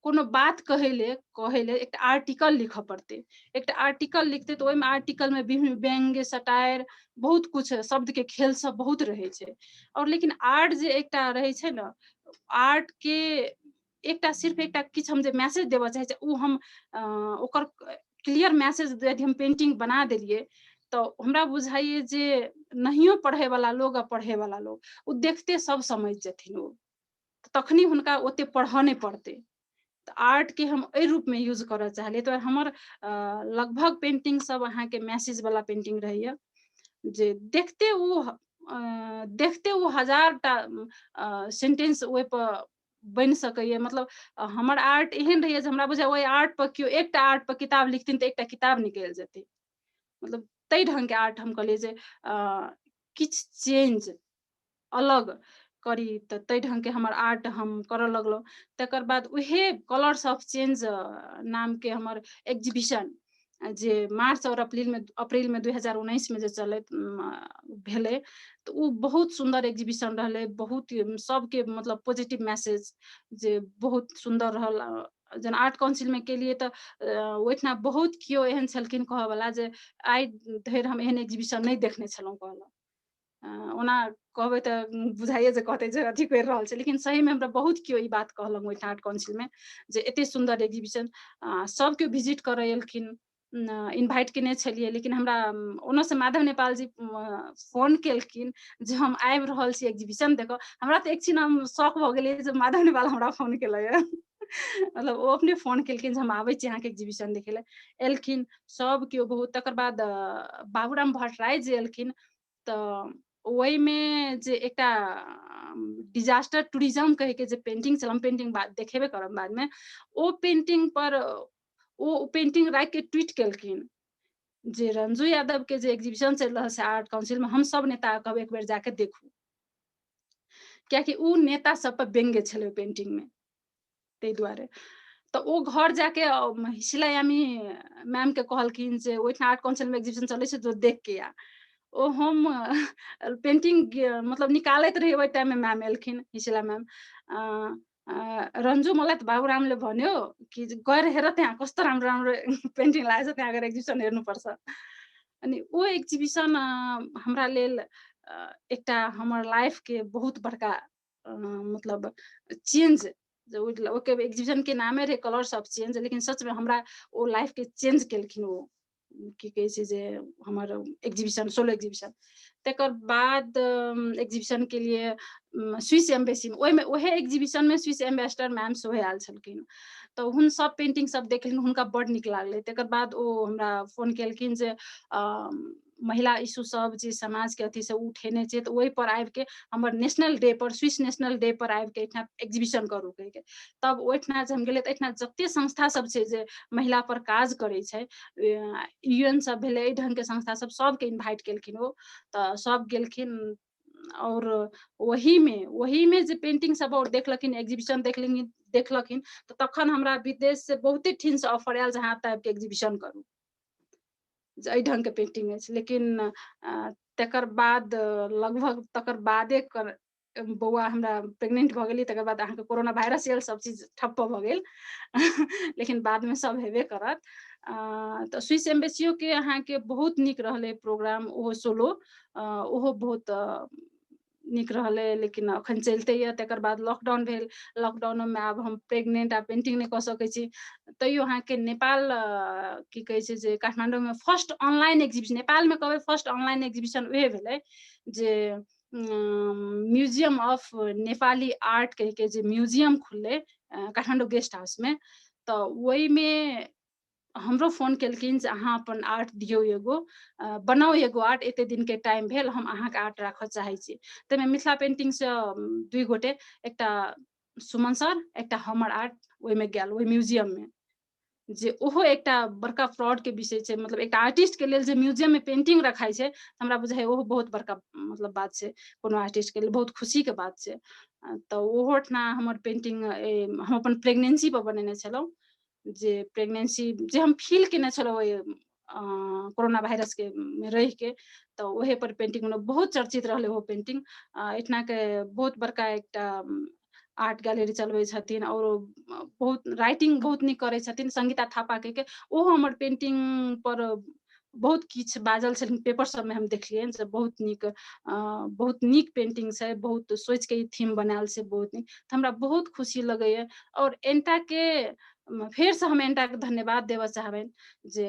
Speaker 3: कोनो बात कहै ले एकटा आर्टिकल लिखऽ पड़तै एकटा आर्टिकल लिखतै तऽ ओहिमे आर्टिकल में विभिन्न व्यंग्य सटायर बहुत कुछ शब्द के खेल सब बहुत रहै छै और लेकिन आर्ट जे एकटा रहै छै ने आर्ट के एकटा सिर्फ एकटा किछु हम जे मैसेज देबऽ चाहै छी उ हम ओकर क्लियर मैसेज यदि हम पेंटिंग बना देलियै तऽ हमरा बुझाइए जे नहियो पढ़ै वाला लोग आ पढ़ै वाला लोग उ देखते सब समझ जेथिन ओ तखनी हुनका ओते पढ़ऽ नहि पड़तै तऽ आर्ट के हम एहि रूप में यूज करऽ चाहलियै तऽ हमर लगभग पेंटिंग सब अहाँके मैसेज वाला पेंटिंग रहैया जे देखते उ 1000टा सेंटेंस ओहि पर बनि सकैया मतलब हमर आर्ट एहन रहैया जे हमरा बुझाय ओहि आर्ट पर केओ एकटा आर्ट पर किताब लिखथिन तऽ एकटा किताब निकलि जेतै मतलब तै ढंग के आर्ट हम कहलियै जे किछ चेंज अलग करी तऽ तै ढंग के हमर आर्ट हम करऽ लगलहुँ तकर बाद उहे कलर्स ऑफ चेंज नाम के हमर एग्जीबिशन जे मार्च और अप्रैल में 2019 में जे चलैत भेलै तऽ उ बहुत सुंदर एग्जीबिशन रहलै बहुत सबके मतलब पॉजिटिव मैसेज जे बहुत सुंदर रहल जेना आर्ट काउंसिल में केलिए तऽ ओहिठना बहुत केओ एहन छलखिन कहऽ वाला जे आइ धरि हम एहन एग्जीबिशन नहि देखने छलहुँ कहलहुँ ओना कहबै तऽ बुझाइए जे कहतै जे अथी करि रहल छै लेकिन सही में हमरा बहुत केओ ई बात कहलक ओहिठाम आर्ट काउंसिल में जे एते सुंदर एग्जीबिशन सब केओ विजिट करऽ एलखिन इन्वाइट केने छलियै लेकिन हमरा ओनऽसँ माधव नेपाल जी फोन केलखिन जे हम आबि रहल छी एग्जीबिशन देखऽ हमरा तऽ एक हम शौक भऽ गेलियै जे माधव नेपाल हमरा फोन केलैया मतलब ओ अपने फोन केलखिन जे हम आबै छी अहाँके एग्जीबिशन देखै लए एलखिन सब केओ बहुत तकर बाद बाबूराम भट्टराय जे एलखिन तऽ ओहिमे जे एकटा डिजास्टर टूरिज्म कहि के जे पेंटिंग छल हम पेंटिंग देखेबे करब बाद में ओ पेंटिंग पर ओ पेंटिंग राखि के ट्वीट केलखिन जे रंजू यादव के जे एग्जीबिशन चलि रहल छै आर्ट काउंसिल में हम सब नेता कहब एक बेर जाके देखू कियाकि उ नेता सब पर व्यंग्य छलै पेंटिंग में ताहि दुआरे तऽ ओ घर जाके हिशिला यामी मैम के कहलखिन जे ओहिठाम आर्ट काउंसिल में एग्जीबिशन चलै छै जो देख के आ ओ हम पेंटिंग मतलब निकालैत रही ओहि टाइम में मैम एलखिन हिशिला मैम रंजू मलाई त बाबुरामले भन्यो कि गएर हेर त्यहाँ कस्तो राम्रो राम्रो पेन्टिङ लागेको छ त्यहाँ गएर एक्जिबिसन हेर्नुपर्छ अनि ओ एक्जिबिसन हमरा लेल एकटा हमर लाइफ के बहुत बड़का मतलब चेंज ओके एक्जिबिशन के नामे रहे कलर्स ऑफ चेंज लेकिन सच में हमरा ओ लाइफ के चेंज केलखिन ओ की कहै छै जे हमर एक्जिबिशन सोलो एक्जिबिशन तकर बाद एग्जीबिशन के लिए स्विस एम्बेसी में ओहे एग्जीबिशन में स्विस एम्बेसडर मैम सेहो आयल छलखिन, तो हुन सब पेंटिंग सब देखलिन, हुनका बड़ नीक लागलै। तकर बाद ओ हमरा फोन केलखिन जे महिला इशू सब जे समाज के अथी से उठेने छै, तो ओहि पर आबि के हमर नेशनल डे पर, स्विस नेशनल डे पर आबि के एहिठाम एग्जीबिशन करू कहि के। तब ओहिठाम जे हम गेलियै, तऽ एहिठाम जते संस्था सब छै जे महिला पर काज करै छै, यूएन सब भेलै, एहि ढंग के संस्था सब, सबके इन्वाइट केलखिन ओ, तऽ सब गेलखिन। और वही में जे पेंटिंग सब और देखलखिन, एग्जीबिशन देखलखिन, तो तखन हमरा विदेश से बहुते ठिन से ऑफर आयल, जहाँ आबि के एग्जीबिशन करू, एहि ढंग के पेंटिंग अछि। लेकिन तकर बाद लगभग तकर बादे बौआ हमरा प्रेग्नेंट भऽ गेली, तकर बाद अहाँके कोरोना वायरस आयल, सब चीज ठप्प भऽ गेल। लेकिन बाद में सब हेबे करत। तो स्विस एम्बेसियो के अहाँके बहुत नीक रहलै प्रोग्राम, ओहो सोलो, ओहो बहुत नीक रहलै। लेकिन अखन चलते ये, तकर बाद लॉकडाउन भेल, लॉकडाउन में आब हम प्रेग्नेंट आ पेंटिंग नहीं कऽ सकै छी। तैयो अहाँके नेपाल की कहै छै जे काठमांडू में फर्स्ट ऑनलाइन एग्जीबिशन, नेपाल में कहबै फर्स्ट ऑनलाइन एग्जीबिशन उहे भेलै जे म्यूजियम ऑफ नेपाली आर्ट कह के जे म्यूजियम खुललै काठमांडू गेस्ट हाउस में, तो वही में हमरो फोन केलखिन जे अहाँ अपन आर्ट दियौ एगो, बनाउ एगो आर्ट, एते दिन के टाइम भेल, हम अहाँके आर्ट राखऽ चाहै छी। ताहिमे मिथिला पेंटिंग से 2 गोटे, एकटा सुमन सर, एकटा हमर आर्ट ओहिमे गेल, ओहि म्यूजियम में, जे ओहो एकटा बड़का फ्रॉड के विषय छै। मतलब एकटा आर्टिस्ट के लेल जे म्यूजियम में पेंटिंग रखाई छै, हमरा बुझाय ओहो बहुत बड़का मतलब बात छै, कोनो आर्टिस्ट के लेल बहुत खुशी के बात छै। तो ओहो ठना हमर पेंटिंग हम अपन प्रेगनेंसी पर बनेने छलहुँ, जे प्रेगनेंसी जे हम फील केने छलहुँ कोरोना वायरस के में रहि के, तो ओहे पर पेंटिंग बहुत चर्चित रहलै वो पेंटिंग। एठना के बहुत बड़का एकटा आर्ट गैलरी चलबै छथिन, और बहुत राइटिंग बहुत नीक करै छथिन, संगीता थापा के ओहो हमर पेंटिंग पर बहुत किछ बाजल छथिन, पेपर सब में हम देखलियन से बहुत नीक पेंटिंग छै, बहुत सोच के थीम बनायल छै, बहुत नीक। तो हमरा बहुत खुशी लगैया। और एंटा के फेर से हम एंटा के धन्यवाद देवऽ चाहबनि जे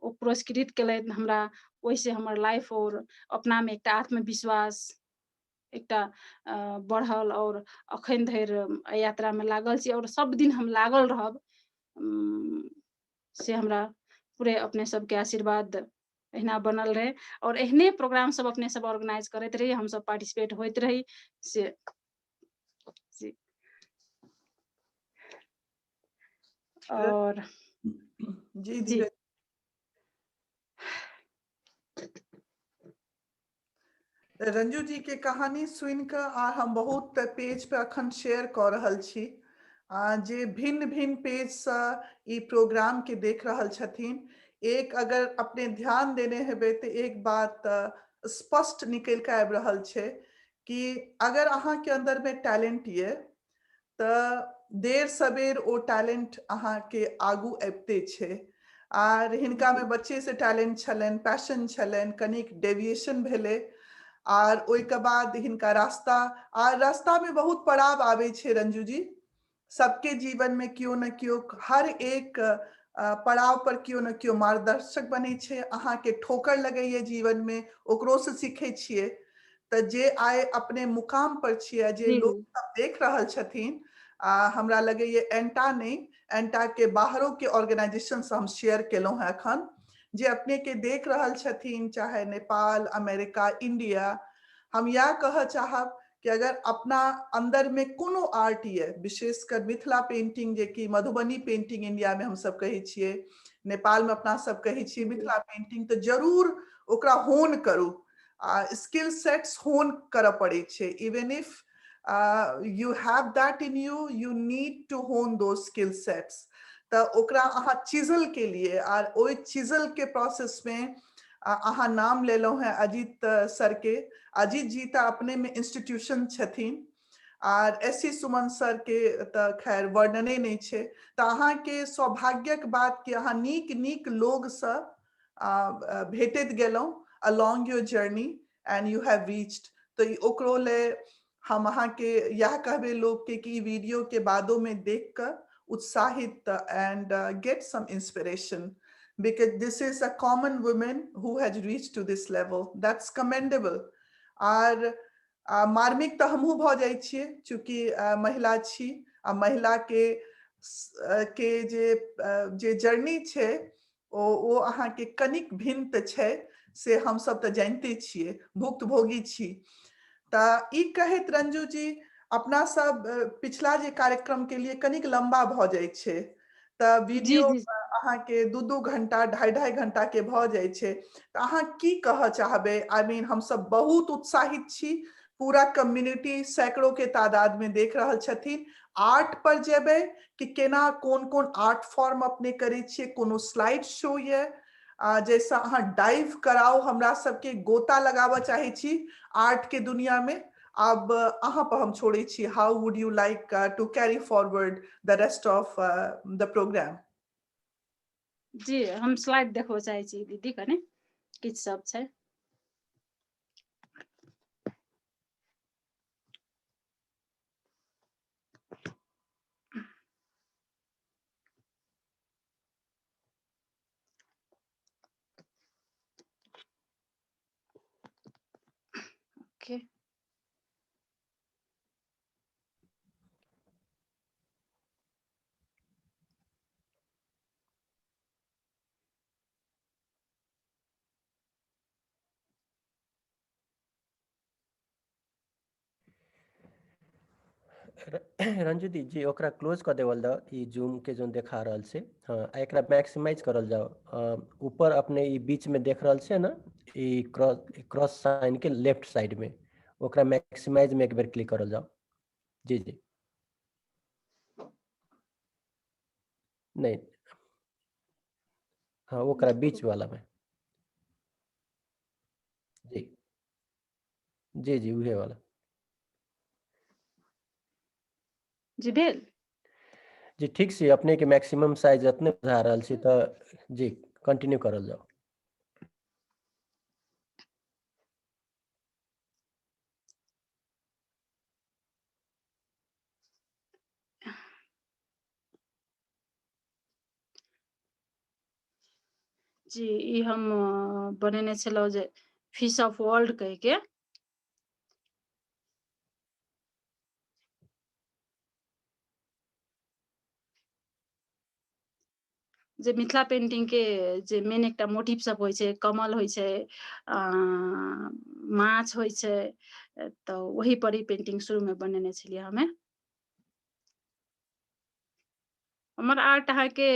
Speaker 3: ओ पुरस्कृत केलथि हमरा, ओहिसे हमर लाइफ और अपना में एकटा आत्मविश्वास एकटा बढ़ल, और अखन धरि यात्रा में लागल छी, और सब दिन हम लागल रहब। से हमरा पूरे अपने सबके आशीर्वाद एहना बनल रहे, और एहने प्रोग्राम सब अपने सब ऑर्गेनाइज करैत रही, हम सब पार्टिसिपेट होइत रही से और
Speaker 2: जी
Speaker 3: जी
Speaker 2: रंजू जी के कहानी सुन के आ हम बहुत पेज पे अखन शेयर कर रहल छी, जे भिन्न भिन्न पेज से ई प्रोग्राम के देख रहल छथिन। एक अगर अपने ध्यान देने हेबे तो एक बात स्पष्ट निकल के आबि रहल छै कि अगर अहाँ के अंदर में टैलेंट ये तो देर सबेर ओ टैलेंट अहाँ के आगू अबिते छै। आर हिनका में बच्चे से टैलेंट छलन, पैशन छलन, कनिक डेविएशन भेले, आर ओहि के बाद हिनका रास्ता में बहुत पड़ाव आवे छे रंजू जी। सबके जीवन में क्यों न क्यों हर एक पड़ाव पर क्यों न क्यों मार्गदर्शक बने छे, अहाँ के ठोकर लगे जीवन में ओकरो से सीखे छिए। तो जे आए अपने मुकाम पर छिए, जे लोग सब देख रहल छथिन, हमरा लगे ये एंटा नहीं, एंटा के बाहरों के ऑर्गेनाइजेशन से हम शेयर केलौं हैं अखन, जे अपने के देख रहल छथिन, चाहे नेपाल, अमेरिका, इंडिया। हम यह कह चाहब कि अगर अपना अंदर में कोनो आर्ट ये, विशेषकर मिथिला पेंटिंग जे कि मधुबनी पेंटिंग इंडिया में हम सब कहे छिए, नेपाल में अपना सब कहे छिए मिथिला पेंटिंग, तो जरूर ओकरा होन करू। स्किल सेट्स होन करऽ पड़े छे। Even if you have that in you, you need to hone those skill sets. तो ओकरा अहाँ चिजल के लिए, और ओइ चिजल के प्रोसेस में अहाँ नाम ले लो हैं अजीत सर के। अजीत जी तो अपने में इंस्टीट्यूशन छथिन, और एस सुमन सर के तो खैर वर्णने नहीं छे। तो अहाँ के सौभाग्यक बात कि अहाँ नीक नीक लोग से भेटत गेलौं along your journey and you have reached। तो ओकरो ले हम अहाँ के यह कहबे लोग के कि वीडियो के बादों में देख कर उत्साहित and get some inspiration. because this is a common woman who has reached to this level. That's commendable. और मार्मिक तो हमहू भ जाय छियै चूँकि महिला छी आ महिला के जे जर्नी छै ओ अहाँ के कनिक भिन्न त छै से हम सब तो जानते छियै, भुक्तभोगी छी। त ई कहैत रंजू जी अपना सब पिछला जे कार्यक्रम के लिए कनिक लंबा भ जाय छै त
Speaker 3: जी
Speaker 2: वीडियो
Speaker 3: जी
Speaker 2: अहाँ के 2-2 घंटा 2.5 घंटा के भ जाय छै त अहाँ की कह चाहबे? आई मीन हम सब बहुत उत्साहित छी, पूरा कम्युनिटी सैकड़ों के तादाद में देख रहल छथिन। आर्ट पर जेबे कि केना कोन आर्ट फॉर्म अपने करे छिए, कोनो स्लाइड शो ये जैसा अहाँ डाइव कराओ हमरा सबके गोता लगाबऽ चाहे छी आर्ट के दुनिया में। अब अहाँ पर हम छोड़े छी, how would you like to carry forward the rest of the programme?
Speaker 3: जी हम स्लाइड देखबो चाहे छी दीदी, कने किछ सब छै। ओके
Speaker 1: रंजू दी जी ओकरा क्लोज कर देवल दो, ई जूम के जो देखा रहल से। हाँ एकरा मैक्सिमाइज करल जाओ। ऊपर अपने ई बीच में देख रहल से ना, ई क्रॉस साइन के लेफ्ट साइड में ओकरा मैक्सिमाइज में एक बार क्लिक करल जाओ। जी जी नहीं, हाँ ओकरा बीच वाला में। जी जी जी उहे वाला।
Speaker 3: जी भेल।
Speaker 1: जी ठीक से अपने के मैक्सिमम साइज अपने बुझा रहल छी तो जी कंटिन्यू करल जाओ।
Speaker 3: जी ई हम बनेने छलौ जे फिश ऑफ वर्ल्ड कह के। जे मिथिला पेंटिंग के जे मेन एकटा मोटिव सब होय छै, कमल होय छै, माछ होय छै, तो वही पर ही पेंटिंग शुरू में बनेने छलियै हमें। हमर आर्ट अहाँ के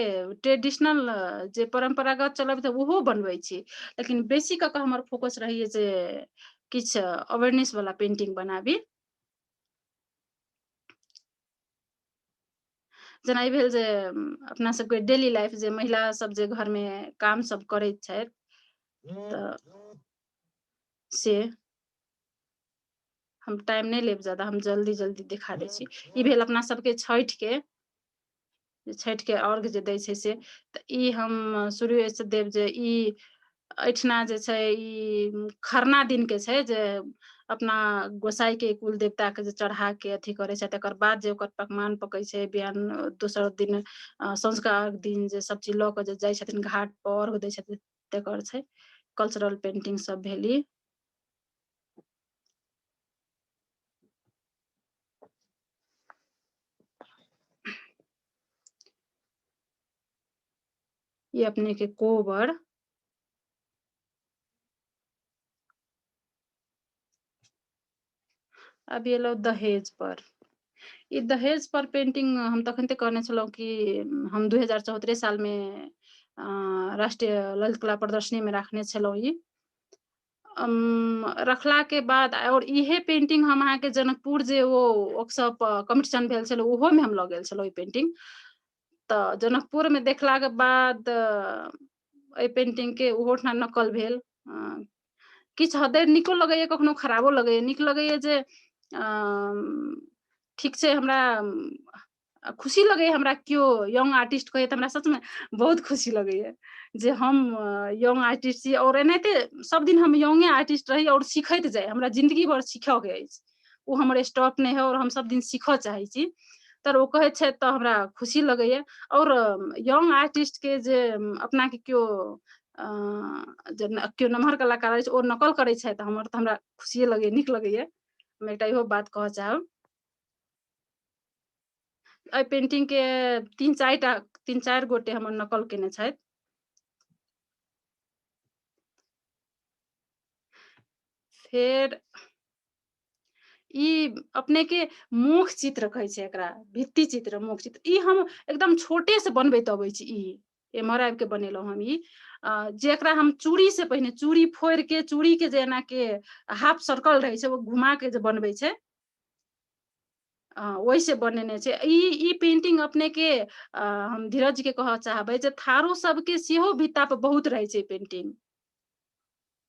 Speaker 3: ट्रेडिशनल जे परंपरागत चलब ओहो बनबै छी, लेकिन बेसी क के हमर फोकस रहैये जे किछ अवेयरनेस वाला पेंटिंग बनाबी। जेना ई भेल जे अपना सबके डेली लाइफ जे महिला सब जे घर में काम सब करैत छथि त से हम टाइम नहीं लेब ज्यादा, हम जल्दी दिखा दै छी। ई भेल अपना सबके छठ के अर्घ जे दै छै से, त ई हम शुरुए से देब जे ई एठना जे छै ई खरना दिन के छै जे अपना गोसाई के कुल देवता के जे चढ़ा के अथी करे छै, तकर बाद जे ओकर पकवान पकै छै, बिहान दोसर दिन सँझुका अर्घ दिन जे सब चीज ल के जे जाइ छथिन घाट पर अर्घ दै छथिन तकर छै। कल्चरल पेंटिंग सब भेल ई। ये अपने के कोबर, अब एलो दहेज पर। ई दहेज पर पेंटिंग हम तखनते करने छलहुँ कि हम 2074 साल में राष्ट्रीय ललित कला प्रदर्शनी में राखने छलहुँ ई। रखला के बाद और इहे पेंटिंग हम अहाँ के जनकपुर जे वो वर्कशॉप कंपटीशन भेल छल ओहो में हम लऽ गेल छलहुँ ई पेंटिंग। त जनकपुर में देखला के बाद एहि पेंटिंग के ओहो ठाम नकल भेल। किछु हद नीको लगैए, कखनो खराबो लगैए। नीक लगैए जे ठीक छै, हमरा खुशी लगैए, हमरा केओ यंग आर्टिस्ट कहैए त हमरा सच में बहुत खुशी लगैए जे हम यंग आर्टिस्ट छी। और एनाहिते सब दिन हम यंगे आर्टिस्ट रही और सीखैत जाए, हमरा जिंदगी भर सीखऽ के अछि, ओ हमर स्टॉप नहीं है और हम सब दिन सीखऽ चाहे छी। तर ओ कहै छै तऽ हमरा खुशी लगैए। और यंग आर्टिस्ट के जे अपना के केओ जे केओ नमहर कलाकार अछि ओ नकल करै छथि हमर, तऽ हमरा खुशिये लगैए, नीक लगैए। हम एकटा इहो बात कहऽ चाहब। एहि पेंटिंग के 3-4 गोटे हमर नकल केने छथि। फेर ई अपने के मुख चित्र कहै छै एकरा, भित्ति चित्र, मुख चित्र। ई हम एकदम छोटे से बनबैत अबै छी। ई एम्हर आबि के बनेलहुँ हम ई, जेकरा हम चूड़ी से पहिने चूड़ी फोड़ि के, चूड़ी के जेना के हाफ सर्कल रहै छै, वो घुमा के जे बनबै छै, वही से बनेने छै। ई पेंटिंग अपने के हम धीरज के कहऽ चाहबै जे थारो सबके सेहो भित्ता पर बहुत रहै छै पेंटिंग।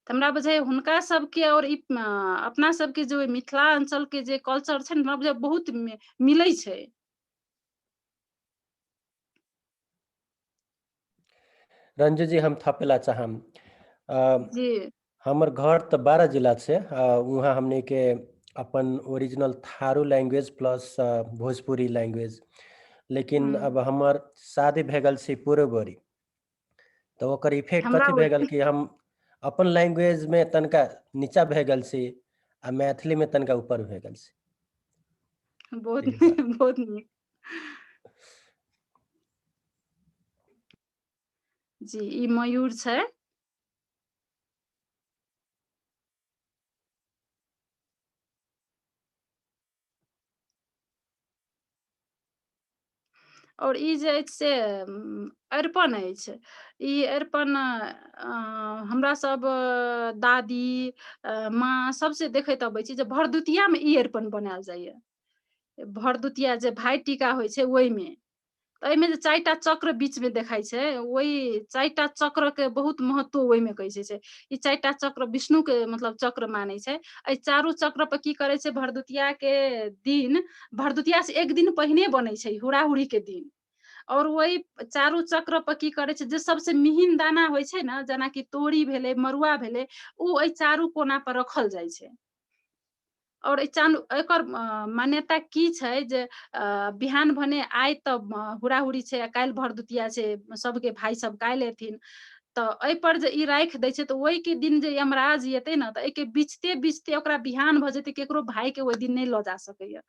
Speaker 3: हमरा बुझाइए हुनका सबके और ई अपना सबके जो मिथिला अंचल के जे कल्चर छै ने, हमरा बुझाइए बहुत मिलै छै।
Speaker 1: रंजू जी हम थपेला चाहम,
Speaker 3: जी
Speaker 1: हमर घर तो 12 जिला से, वहाँ हमने के अपन original Tharu language plus Bhojpuri language, लेकिन अब हमर शादी भए गेल छै पूर्वरी, तो ओकर इफेक्ट
Speaker 3: हमरा
Speaker 1: कथी भए गेल कि हम अपन लैंग्वेज में तनका नीचा भए गेल छी आ मैथिली में तनका ऊपर भए गेल छी।
Speaker 3: बहुत
Speaker 1: यही बात।
Speaker 3: बहुत नीक। जी ई मयूर छै। और ई जे अछि से अरिपन अछि। ई अरिपन हमरा सब दादी माँ सबसे देखैत अबै छी जे भरदुतिया में ई अरिपन बनायल जाइए। भरदुतिया जे भाई टीका होइ छै ओहिमे, तऽ एहिमे जे 4टा चक्र बीच में देखाइ छै, वही 4टा चक्र के बहुत महत्व ओहिमे कहै छै। ई 4टा चक्र विष्णु के मतलब चक्र मानै छै। एहि चारू चक्र पर की करे छै, भरदुतिया के दिन, भरदुतिया से एक दिन पहिने बनै छै, हुड़ाहुड़ी के दिन। और वही चारू चक्र पर की करे छै, जे सबसे मिहिन दाना होइ छै ने, जेना कि तोरी भेलै, मड़ुआ भेलै, उ एहि चारू कोना पर रखल जाइ छै। और एकर मान्यता की छै जे बिहान भने आइ तऽ हुड़ाहुड़ी छै, काल्हि भरदुतिया छै, सबके भाई सब काल्हि एथिन, तऽ एहि पर जे ई राखि दै छै, तऽ ओहि के दिन जे यमराज एतै ने, तऽ एहिके बिछते बिछते ओकरा बिहान भऽ जेतै, केकरो भाई के ओहि दिन नहि लऽ जा सकैया।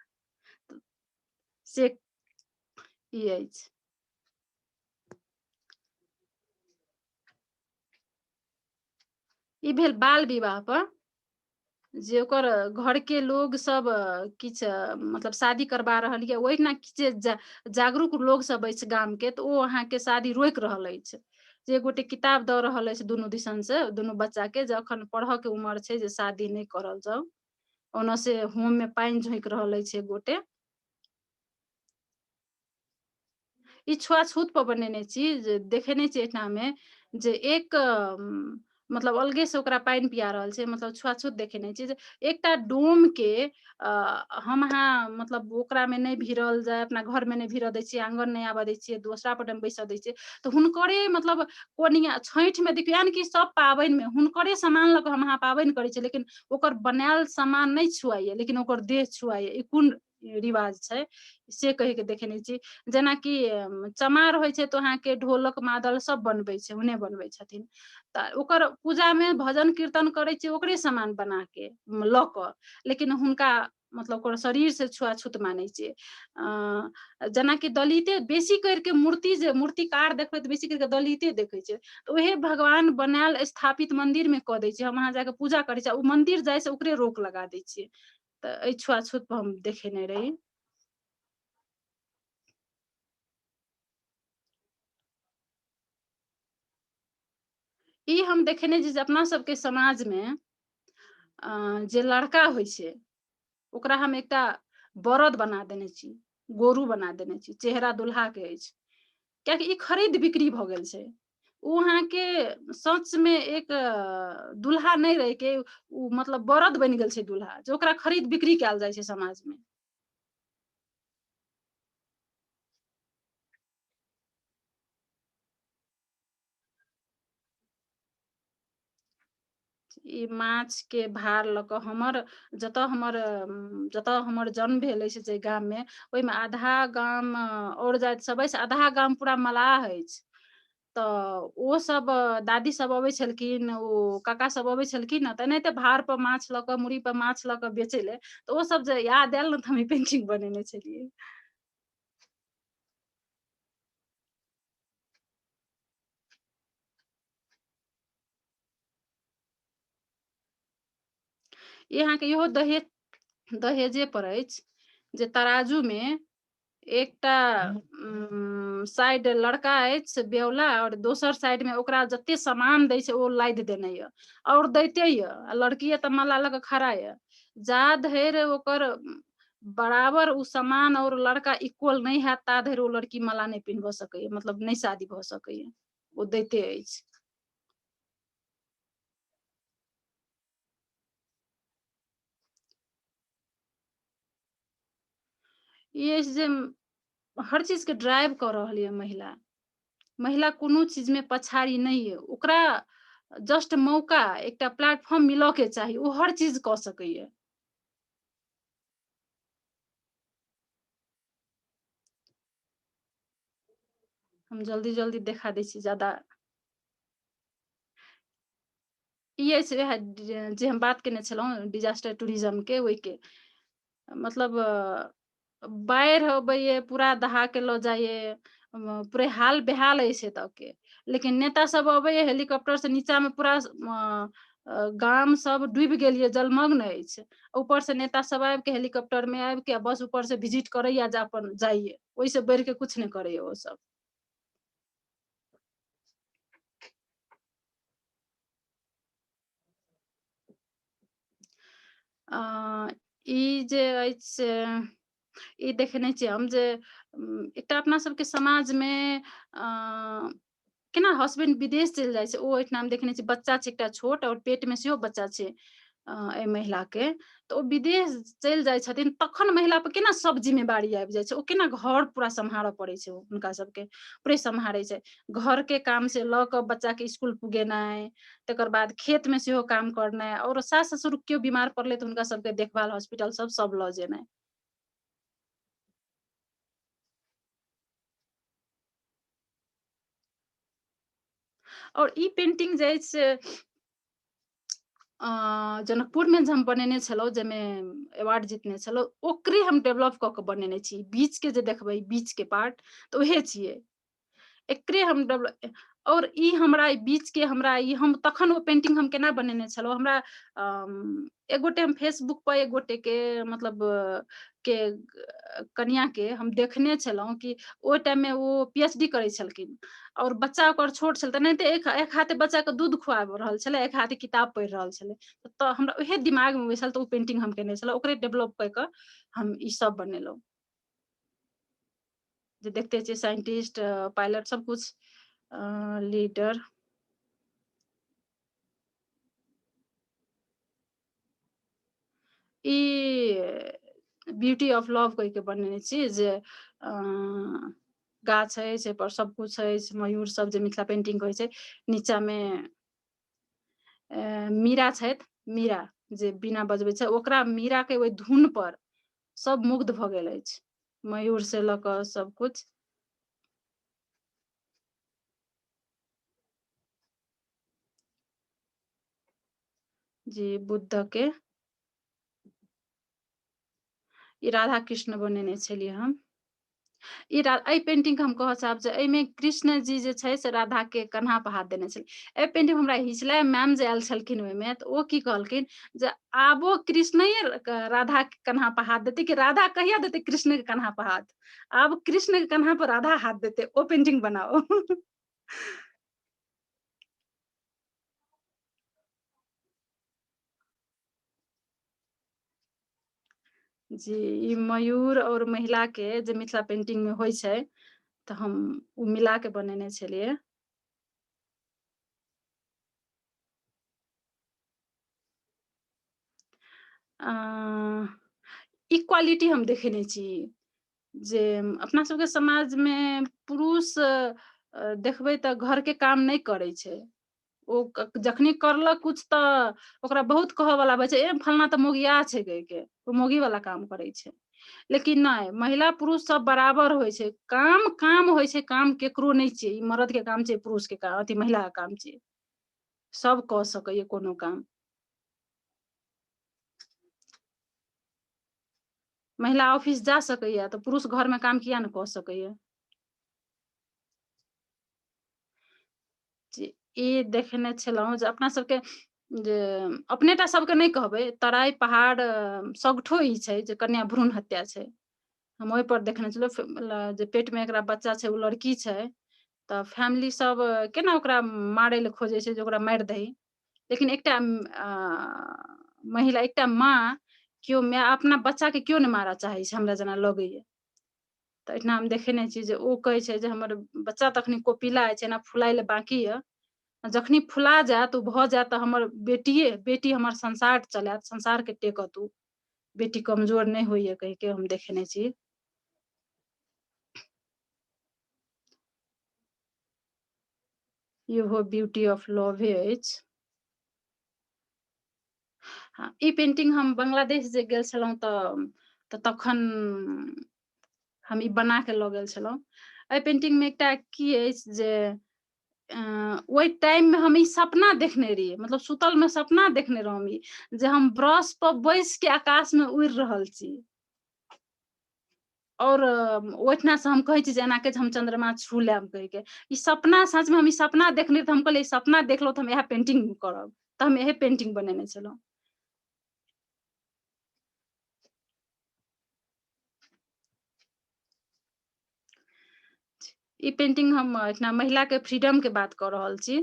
Speaker 3: से ई अछि। ई भेल बाल विवाह पर, जे ओकर घर के लोग सब किछ मतलब शादी करबा रहल ये, ओहिना किछ जागरूक लोग सब अछि गाम के, तऽ ओ अहाँ के शादी रोकि रहल अछि। जे गोटे किताब दऽ रहल अछि दुनू दिसन से, दुनू बच्चा के, जे अखन पढ़य के उमर छै, जे शादी नहि करल जाऊ। ओना से होम में पानि झोंक रहल अछि एक गोटे। ई छुआछूत पर बनेने छी, जे देखेने छी एहिठाम में, जे एक मतलब अलगे से ओकरा पानि पिया रहल छै, मतलब छुआछूत देखेने छी। जे एकटा डोम के हम अहाँ मतलब ओकरा में नहीं भिड़ल जाय, अपना घर में नहीं भिड़ऽ दै छियै, आंगन नहीं आबऽ दै छियै, दोसरा पट में बैसऽ दै छियै, तऽ हुनकरे मतलब कोनिया छठि में देखियौ, यानी कि सब पाबनि में हुनकरे सामान लऽ कऽ हम अहाँ पाबनि करै छियै, लेकिन ओकर बनायल सामान नहीं छुआइए, लेकिन ओकर देह छुआइए। ई कोन रिवाज छै से कहि के देखेने छी। जेनाकि चमार होइ छै, तो अहाँके ढोलक मादल सब बनबै छै, हुने बनबै छथिन, तऽ ओकर पूजा में भजन कीर्तन करै छै ओकरे सामान बना के लऽ कऽ, लेकिन हुनका मतलब ओकर शरीर से छुआछूत मानै छै। जेनाकि दलिते बेसी करि के मूर्ति, जे मूर्तिकार देखबै तऽ बेसी करि के दलिते देखै छै, तऽ उहे भगवान बनायल स्थापित मंदिर में कऽ दै छै, हम अहाँ जाके पूजा करै छियै, ओ मंदिर जाइ से ओकरे रोक लगा दै छियै। तऽ एहि छुआछूत पर हम देखेने रही। ई हम देखेने छी जे अपना सबके समाज में जे लड़का होइ छै, ओकरा हम एकटा बरद बना देने छी, गोरू बना देने छी, चेहरा दुल्हा के अछि, कियाकि ई खरीद बिक्री भऽ गेल छै। ओ अहाँ के सच में एक दुल्हा नहीं रहि के, उ मतलब बरद बनि गेल छै दुल्हा, जे ओकरा खरीद बिक्री कयल जाइ छै समाज में। ई माछ के भार ल क हमर जतऽ हमर जन्म भेल अछि जे गाम में, ओहि में आधा गाम और जाति सब अछि, आधा गाम पूरा मलाह अछि। तऽ ओ सब दादी सब अबै छलखिन, ओ काका सब अबै छलखिन न, तऽ एनाहिते भार पर माछ ल क, मूड़ी पर माछ ल क बेचै ले, तऽ ओ सब जे याद आयल न, तऽ हम ई पेंटिंग बनेने छलियै। ई अहाँके इहो दहेजे पर अछि, जे तराजू में एकटा साइड लड़का अछि बेउला, और दोसर साइड में ओकरा जते सामान दै छै ओ लादि देने य, और दैते य, आ लड़की त माला लग खड़ा य, जा धरि ओकर बराबर उ सामान और लड़का इक्वल नहीं हैत, ता धरि ओ लड़की माला नहीं पिन्हब सकैया, मतलब नहीं शादी भ सकैया, ओ दैते अछि। ई अछि जे हर चीज के ड्राइव कर रहल है महिला। महिला कोनो चीज में पछाड़ी नहीं है, ओकरा जस्ट मौका, एकटा प्लेटफॉर्म मिलो के चाही, ओ हर चीज क सकैया। हम जल्दी जल्दी देखा दै छी, ज्यादा ई अछि वएह जे हम बात केने छलहुँ डिजास्टर टूरिज्म के, ओहि के मतलब बाढ़ि अबैये, पूरा दहा के ल जाइए, पूरे हाल बेहाल अछि एतऽ के, लेकिन नेता सब अबैये हेलीकॉप्टर से, नीचा में पूरा गाम सब डूबि गेल ये, जलमग्न अछि, ऊपर से नेता सब आबि के हेलीकॉप्टर में आबि के बस ऊपर से विजिट करैया, जा अपन जाइए, ओहि से बढ़ि के कुछ नहीं करैया वो सब। ई जे अछि से ई देखने छियै हम, जे एकटा अपना सबके समाज में केना हस्बैंड विदेश चलि जाइ छै, ओ ओहिठाम देखने छियै, बच्चा छै एकटा छोट, और पेट में सेहो बच्चा छै एहि महिला के, तऽ ओ विदेश चलि जाइ छथिन, तखन महिला पर केना सब जिम्मेवारी आबि जाइ छै, ओ केना घर पूरा सम्हारऽ पड़ै छै हुनका सबके, पूरे सम्हारै छै, घर के काम से ल क बच्चा के स्कूल पुगेनाइ, तकर बाद खेत में सेहो काम करनाइ, और सास ससुर केओ बीमार पड़ले तऽ हुनका सबके देखभाल हॉस्पिटल सब ल जेनाइ। और ई पेंटिंग जे अछि से जनकपुर में जे हम बनेने छलहुँ, जाहिमे अवार्ड जीतने छलहुँ, ओकरे हम डेवलप कऽ के बनेने छी। बीच के जे देखबै, बीच के पार्ट, तऽ उहे छियै, एकरे हम डेवलप, और ई हमरा बीच के हमरा ई हम तखन ओ पेंटिंग हम केना बनेने छलहुँ, हमरा एक गोटे हम फेसबुक पर एक गोटे के मतलब के कनिया के हम देखने छलहुँ कि ओहि टाइम में वो पीएचडी करै छलखिन, और बच्चा ओकर छोट छल, तऽ नहीं एक हाथे बच्चा के दूध खुआब रहल छलै, एक हाथे किताब पढ़ि रहल छलै, तऽ हमरा उहे दिमाग में बैसल, तऽ ओ पेंटिंग हम केने छलहुँ, ओकरे डेवलप कऽ के हम ई सब बनेलहुँ, जे देखते छियै साइंटिस्ट, पायलट, सब कुछ, leader. E beauty of love कहि के बनेने छी, जे गाछ अछि, पर सब कुछ अछि, मयूर सब जे मिथिला पेंटिंग कहै छै, नीचा में मीरा छथि, मीरा जे बीना बजबै छै, ओकरा मीरा के ओहि धुन पर सब मुग्ध भऽ गेल अछि, मयूर से लऽ कऽ सब कुछ। जी बुद्ध के, ई राधा कृष्ण बनेने छलियै हम। एहि पेंटिंग के हम कहऽ चाहब जे एहिमे कृष्ण जी जे छै से राधा के कन्हा पर हाथ देने छलै। एहि पेंटिंग हमरा हिचला मैम जे आयल छलखिन ओहिमे, तऽ ओ की कहलखिन जे आबो कृष्णये राधा के कन्हा पर हाथ देतै, कि राधा कहिया देतै कृष्ण के कन्हा पर हाथ, आब कृष्ण के कन्हा पर राधा हाथ देते, ओ पेंटिंग बनाओ। जी ई मयूर और महिला के जे मिथिला पेंटिंग में होइ छै, तऽ हम उ मिला के बनेने छलियै। इक्वालिटी हम देखेने छी, जे अपना सबके समाज में पुरुष देखबै तऽ घर के काम नहीं करै छै, ओ जखनी करलक कुछ त ओकरा बहुत कहऽ वाला बचे ए फलना त मोगिया छै कह के ओ मोगी वाला काम करे छै। लेकिन नहीं, महिला पुरुष सब बराबर होय छै। काम काम होय छै, काम केकरो नहीं छै। ई मर्द के काम छै, पुरुष के काम, अथी महिला के काम छै। सब कह सकैये कोनो काम। महिला ऑफिस जा सकैया तो पुरुष घर में काम किया ने कऽ सकैया। जे ई देखने छलहुँ जे अपना सबके जे अपनेटा सबके नहीं कहबै, तराई पहाड़ सगठो ई छै जे कन्या भ्रूण हत्या छै। हम ओहि पर देखने छलहुँ जे पेट में एकरा बच्चा छै, ओ लड़की छै, तऽ फैमिली सब केना ओकरा मारै ले खोजे छै जे ओकरा मारि दही। लेकिन एकटा महिला, एकटा माँ, केओ माय अपना बच्चा के क्यों नहीं मारऽ चाहे छै, हमरा जेना लगैया। तऽ एहिना हम देखेने छी जे ओ कहै छै जे हमर बच्चा तखनी कोपिला छै, एना फुलाइ ले बाकी यऽ, जखनी फुला जायत ओ भऽ जायत तऽ हमर बेटी हमर संसार चलायत, संसार के टेकत उ, बेटी कमजोर नहीं होइए कह के हम देखेने छी। इहो ब्यूटी ऑफ लव अछि। हाँ, ई पेंटिंग हम बांग्लादेश जे गेल छलहुँ तऽ तखन हम ई बना के लऽ गेल छलहुँ। एहि पेंटिंग में एकटा की अछि जे ओहि टाइम में हम ई सपना देखने रहियै, मतलब सुतल में सपना देखने रहौं ई, जे हम ब्रश पर बैस के आकाश में उड़ि रहल छी। और ओहिठना से हम कहै छी जे एना के जे हम चंद्रमा छू लेब कह के। ई सपना सच में हम ई सपना देखने तऽ हम कहलियै सपना देखलहुँ तऽ हम इएह पेंटिंग करब, तऽ हम इएह पेंटिंग बनेने छलहुँ। ई पेंटिंग हम एहिठिना महिला के फ्रीडम के बात कऽ रहल छी,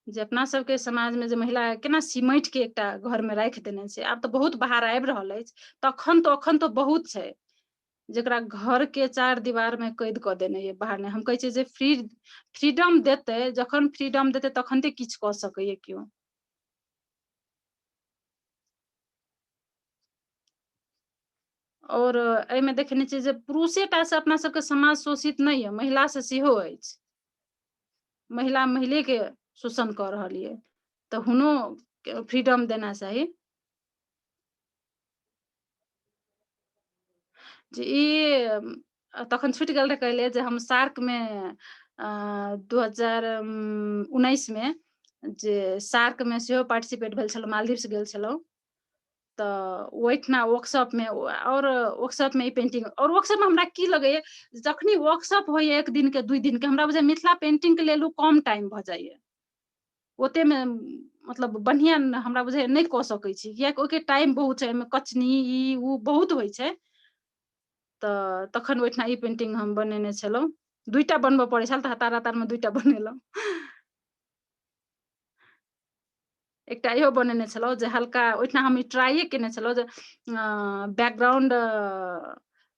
Speaker 3: जे अपना सबके समाज में जे महिला केना सिमैट के एकटा घर में राखि देने छै। आब तऽ बहुत बाहर आबि रहल अछि, तखन तो अखन तो बहुत छै जेकरा घर के चार दीवार में कैद कऽ देने ये, बाहर नहीं। हम कहै छियै जे फ्रीडम देतै, जखन फ्रीडम देतै तखन ते किछु कऽ सकैये केओ। और एहिमे देखने छियै जे पुरुषेटा से अपना सबके समाज शोषित नहीं है, महिला से सेहो अछि। महिला महिले के शोषण कऽ रहल ये, तऽ हुनो फ्रीडम देना चाही। जे ई तखन छुटि गेल रहे कहले जे हम सार्क में 2019 में जे सार्क में सेहो पार्टिसिपेट भेल छलहुँ, मालदीव्स गेल छलहुँ। तऽ ओहिठना वर्कशॉप में और वर्कशॉप में ई पेंटिंग, और वर्कशॉप में हमरा की लगैया जखनी वर्कशॉप होइए 1 दिन के 2 दिन के, हमरा बुझाय मिथिला पेंटिंग के लेल कम टाइम भऽ जाइए। ओते में मतलब बढ़िया हमरा बुझाय नहीं कऽ सकै छी, कियाकि ओके टाइम बहुत छै, ओहिमे कचनी ई उ बहुत होइ छै। तऽ तखन ओहिठना ई पेंटिंग हम बनेने छलहुँ। 2टा बनबऽ पड़ै छल तऽ हतार हतार में 2टा बनेलहुँ। एकटा इहो बनेने छलहुँ जे हल्का ओहिठना हम ई ट्राइए केने छलहुँ जे बैकग्राउंड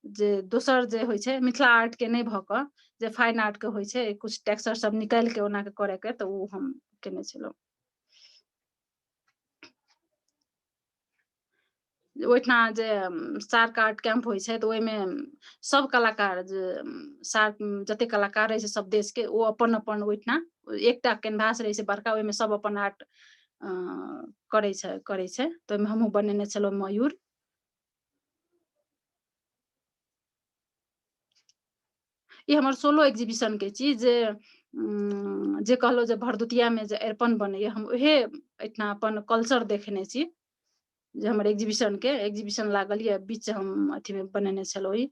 Speaker 3: जे दोसर जे होइ छै मिथिला आर्ट के नहीं भऽ कऽ जे फाइन आर्ट के होइ छै, कुछ टेक्सचर सब निकालि के ओना के करे के, तऽ ओ हम केने छलहुँ। ओहिठना जे सार्क आर्ट कैंप होइ छै तऽ ओहिमे सब कलाकार जे सार्क जते कलाकार रहै छै सब देश के, ओ अपन अपन ओहिठना एकटा कैनवास रहै छै बड़का, ओहिमे सब अपन आर्ट करै छै। तऽ ओहिमे हमहूँ बनेने छलहुँ मयूर। ई हमर सोलो एग्जीबिशन के चीज जे कहलहुँ जे भरदुतिया में जे अरिपन बनैया, हम उहे एहिठना अपन कल्चर देखने छी। जे हमर एग्जीबिशन लागल ये, बीच हम अथी में बनेने छलहुँ ई।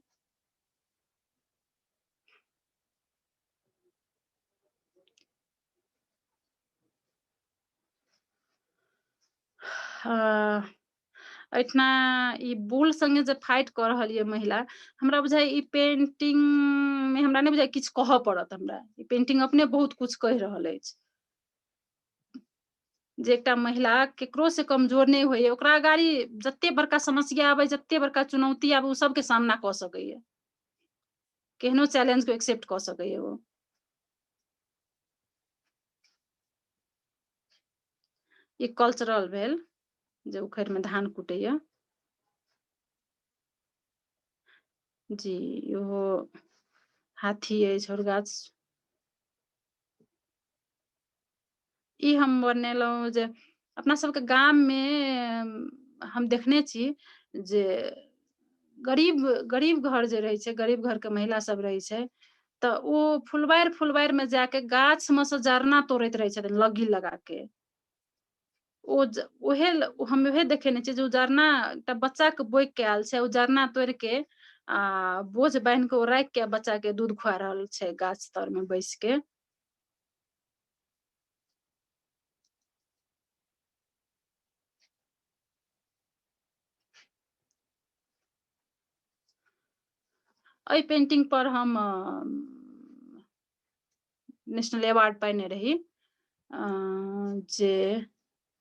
Speaker 3: एहिठना ई बुल संगे जे फाइट कऽ रहल ये महिला, हमरा बुझाय ई पेंटिंग में हमरा नहीं बुझाय किछु कहऽ पड़त हमरा। ई पेंटिंग अपने बहुत कुछ कहि रहल अछि, जे एकटा महिला केकरो से कमजोर नहीं होइए, ओकरा अगाड़ी जते बड़का समस्या आबै, जते बड़का चुनौती आबै, ओ सबके सामना कऽ सकैए। केहनो चैलेंज को एक्सेप्ट कऽ सकैए ओ। ई कल्चरल भेल जे उखैड़ में धान कुटैया। जी ओहो हाथी अछि और गाछ ई हम बनेलहुँ जे अपना सबके गाम में हम देखने छी जे गरीब गरीब घर जे रहै छै, गरीब घर के महिला सब रहै छै, तऽ ओ फुलबारि में जाके गाछ में से जरना तोड़ैत रहै छथिन लग्गी लगा के। हम उहे देखेने छियै जे ओ जरना एकटा बच्चा के बोइक के आयल छै, ओ जरना तोड़ि के आ बोझ बान्हि के ओ राखि के बच्चा के दूध खुआ रहल छै गाछ तर में बैस के। एहि पेंटिंग पर हम नेशनल अवार्ड पाइने रही, जे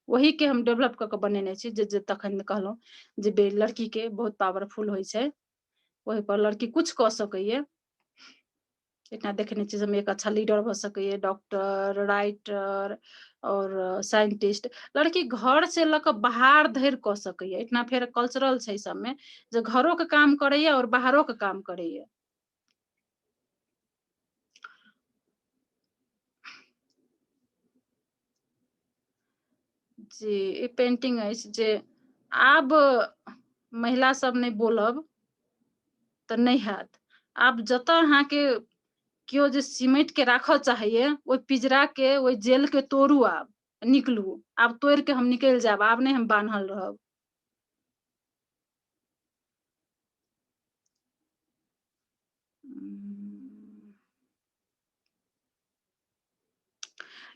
Speaker 3: वही के हम डेवलप क के बनेने छी, जे तखन कहलहुँ जे लड़की के बहुत पावरफुल होइ छै, वही पर लड़की कुछ क सकैये। इतना देखने छी हम एक अच्छा लीडर भ सकैये, डॉक्टर, राइटर और साइंटिस्ट। लड़की घर से ल के बाहर धरि क सकैये। इतना फेर कल्चरल छै सबमे जे घरों के काम करैये और बाहरों के काम करैये। जी ई पेंटिंग अछि जे आब महिला सब नहीं बोलब तऽ नहीं हैत। आब जतऽ अहाँके केओ जे सिमटि के राखऽ चाहैये, ओहि पिंजरा के, ओहि जेल के तोड़ू, आब निकलू, आब तोड़ि के हम निकलि जायब, आब नहीं हम बान्हल रहब।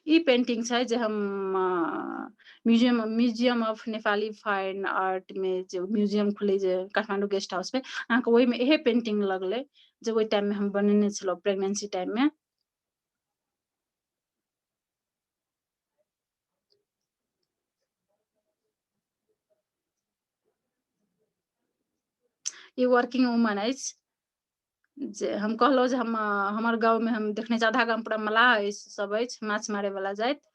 Speaker 3: ई पेंटिंग छै जे हम museum of Nepali fine art में जे म्यूजियम खुले जे काठमांडू गेस्ट हाउस में, अहाँके ओहि में इहे पेंटिंग लगले जे ओहि टाइम में हम बनेने छलहुँ प्रेगनेंसी टाइम में। ई वर्किंग वुमन अछि, जे हम कहलहुँ जे हम हमर गाँव में हम देखने छी आधा गाम पूरा मलाह अछि, सब अछि माछ मारे वाला जाति,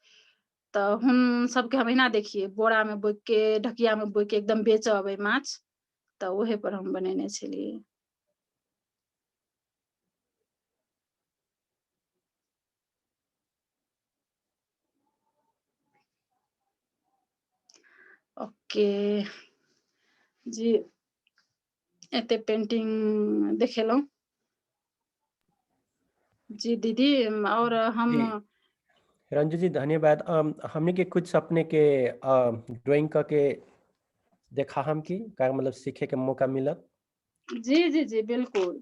Speaker 3: तऽ हुन सबके हम एहिना देखिए बोरा में बोइक के, ढकिया में बोइक के एकदम बेचऽ अबै माछ, तऽ ओहे पर हम बनेने छलियै। ओके जी, एते पेंटिंग देखेलहुँ। जी दीदी, और हम
Speaker 1: जी रंजू जी धन्यवाद। हमने के कुछ अपने के ड्राइंग करके देखा हम की का मतलब सीखे के मौका मिलत।
Speaker 3: जी जी जी बिल्कुल।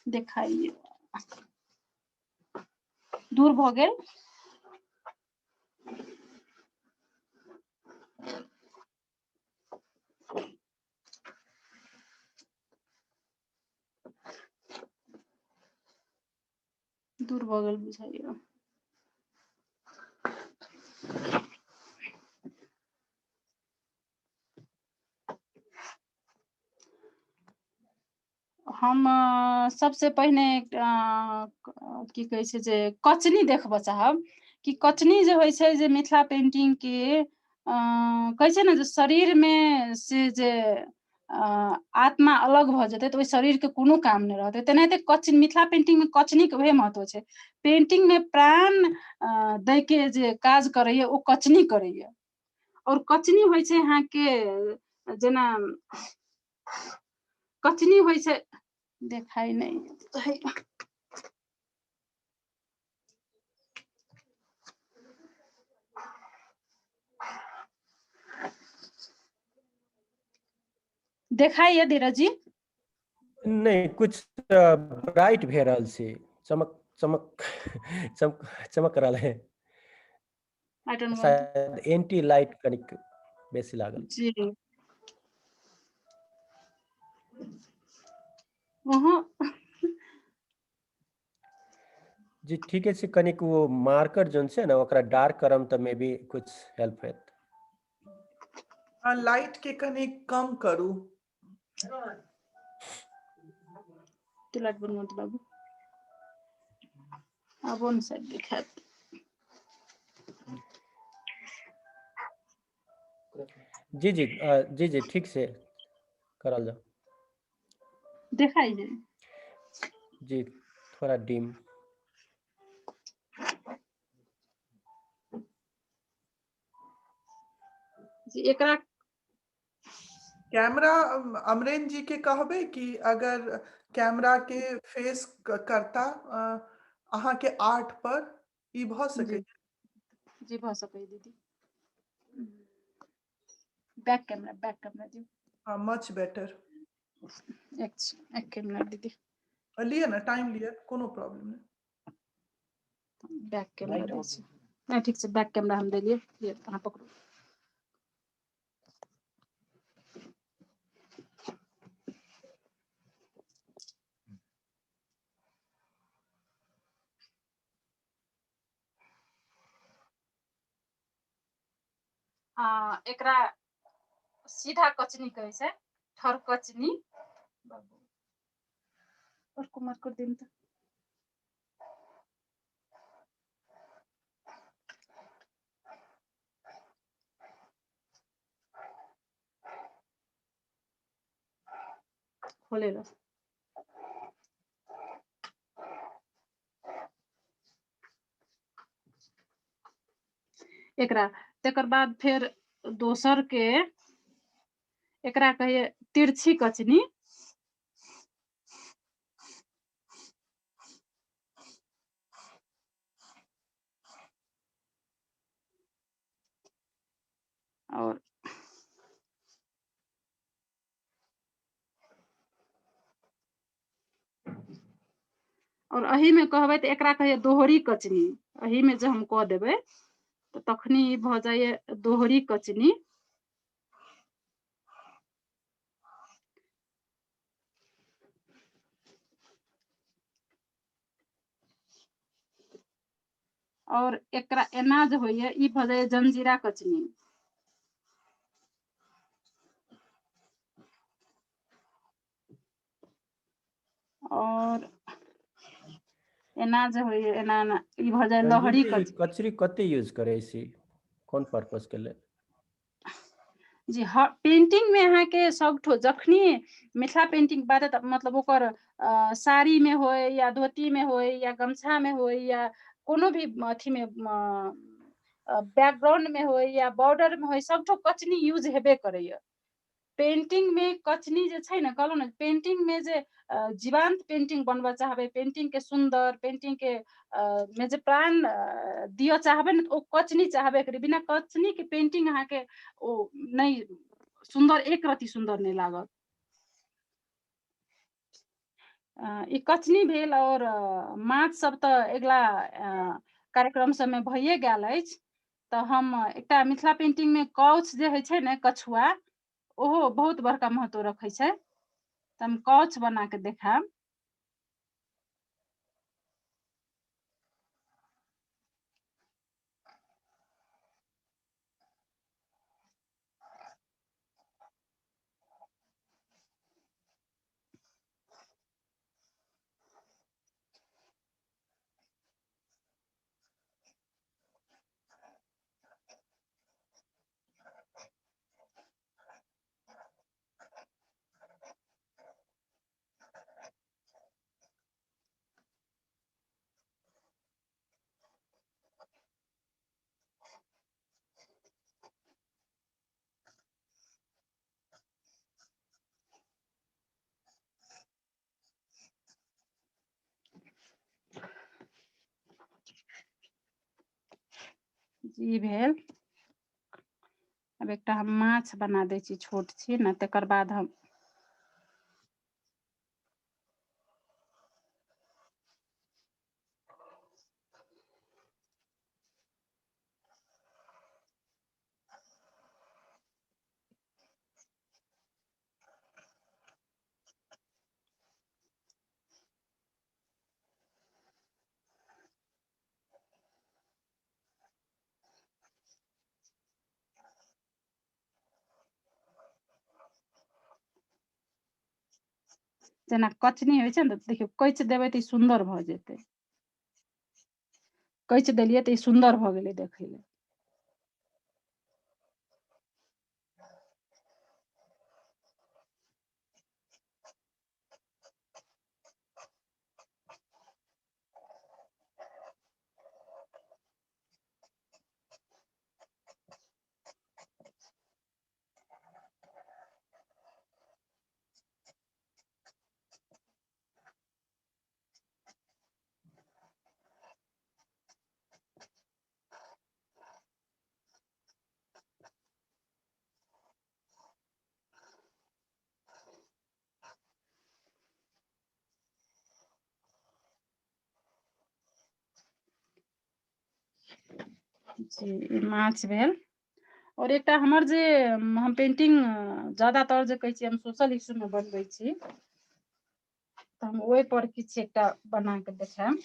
Speaker 3: देखाइए, दूर भ गेल। दूर भ गेल बुझाइए। हम सबसे पहिने की कहै छै जे कचनी देखबऽ चाहब कि कचनी जे होइ छै जे मिथिला पेंटिंग के कहै छै ने जे शरीर में से जे आत्मा अलग भऽ जेतै तऽ ओहि शरीर के कोनो काम नहि रहतै। तेनाहिते मिथिला पेंटिंग में कचनी के उहे महत्व छै। पेंटिंग में प्राण दै के जे काज करैया ओ कचनी करैया। और कचनी होइ छै अहाँके जेना कचनी होइ छै, देखाइ नहि देखाइए धीरज जी?
Speaker 1: नहीं कुछ ब्राइट भे रहल छै, चमक चमक चमक रहल है,
Speaker 3: आई डोंट वांट
Speaker 1: शायद एंटी लाइट कनिक बेसी लागल।
Speaker 3: जी वहाँ
Speaker 1: जी ठीके छै, कनिक वो मार्कर जोन छै ना ओकरा डार्क करम त मे बी कुछ हेल्प हेत।
Speaker 2: लाइट के कनी कम करू।
Speaker 3: त्यो लाइट बंद मत बाबू अब ऑन साइड दिखा
Speaker 1: जी जी जी जी ठीक से करल जाओ
Speaker 3: दिखाई दे
Speaker 1: जी थोड़ा डिम
Speaker 3: जी एकरा
Speaker 2: कैमरा अमरेन जी के कहबे कि अगर कैमरा के फेस करता अहाँ के आर्ट पर ई भ सके
Speaker 3: जी भ सकै दीदी बैक कैमरा दी
Speaker 2: मच बेटर
Speaker 3: एक कैमरा दीदी
Speaker 2: लिया ना टाइम लिया कोनो प्रॉब्लम नहीं
Speaker 3: बैक कैमरा दै छी नहीं ठीक से बैक कैमरा हम देलिए ये अहाँ पकड़ू एकरा सीधा कचनी कहै छै ठर कचनी और कुमार कर दिन त खोलेर एकरा तकर बाद फिर दोसर के एकरा कहिए तिरछी कचनी और अही में कहबै त एकरा कहिए दोहरी कचनी अही में जे हम कह देबै त तखनी भ जाए दोहरी कचनी और एकरा एना जे होइए ई भ जाए जंजीरा कचनी और एना जे होइए एना एना ई भ जाए लहरी कचनी
Speaker 1: कचरी कते यूज करे छी कोन पर्पस के लिए
Speaker 3: जी हाँ पेंटिंग में अहाँ के सबठो जखनी मिथिला पेंटिंग बारे मतलब ओकर साड़ी में होय या धोती में होय या गमछा में होय या कोनो भी अथी में बैकग्राउंड में होय या बॉर्डर में होय सबठो कचनी यूज हेबे करैया पेंटिंग में कचनी जे छै ने कहलहुँ ने पेंटिंग में जे जीवांत पेंटिंग बनबऽ चाहबै पेंटिंग के सुंदर पेंटिंग के में जे प्राण दिय चाहबै ने ओ कचनी चाहबे करी बिना कचनी के पेंटिंग अहाँ के ओ नहीं सुंदर एक रति सुंदर नहीं लागत ई कचनी भेल और माछ सब त अगला कार्यक्रम सब में भइए गेल अछि त हम एकटा मिथिला पेंटिंग में कौच जे होइ छै ने कछुआ ओहो बहुत बड़का महत्व रखै छै त हम कौच बना के देखाएब जी भेल अब एकटा हम माछ बना दै छी छोट छी ने तकर बाद हम जेना कचनी होइ छै ने देखियो कैच देबै तऽ सुंदर भऽ जेतै कैच देलियै तऽ सुंदर भऽ गेलै देखै लेल जी ई माछ भेल और एकटा हमर जे हम पेंटिंग ज्यादातर जे कहै छी हम सोशल इश्यू में बनबै छी तऽ हम ओहि पर किछु एकटा बना के देखाएब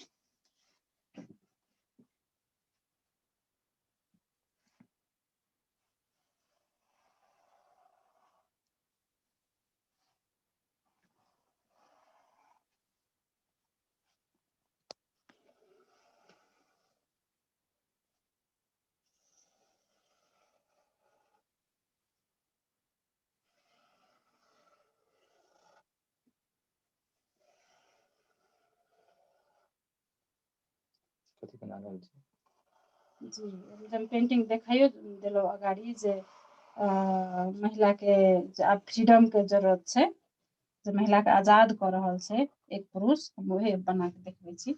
Speaker 4: कथी बना रहल छी
Speaker 3: जी हम पेंटिंग देखाइयो देलो अगाड़ी जे महिला के आब फ्रीडम के जरूरत छै जे महिला के आजाद कऽ रहल छै एक पुरुष हम ओहे बना के देखबै छी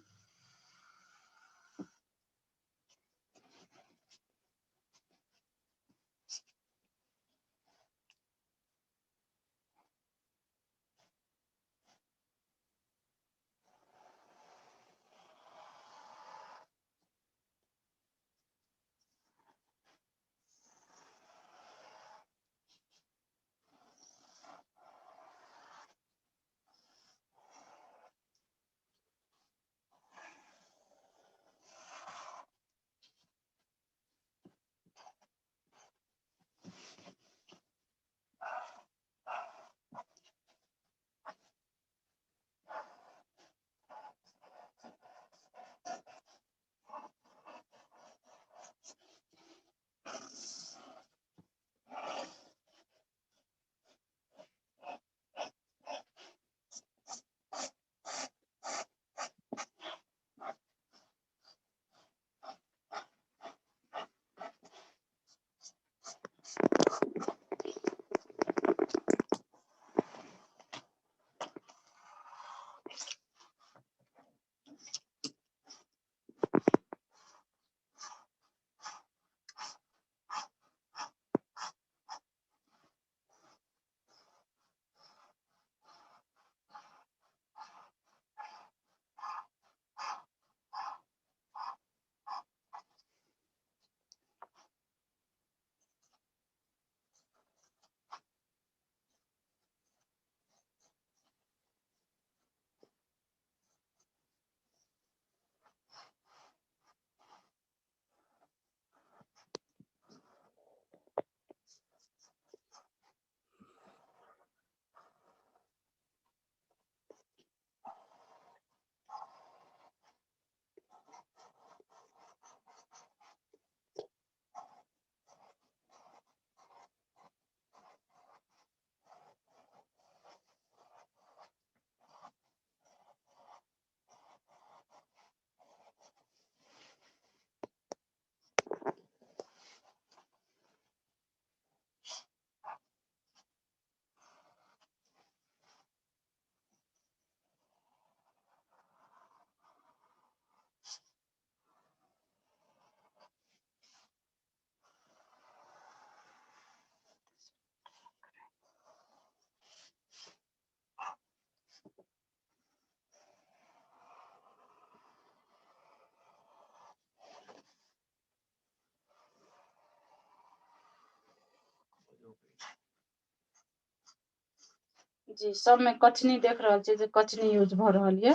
Speaker 3: जी सब में कचनी देख रहल छी जे कचनी यूज भ रहल ये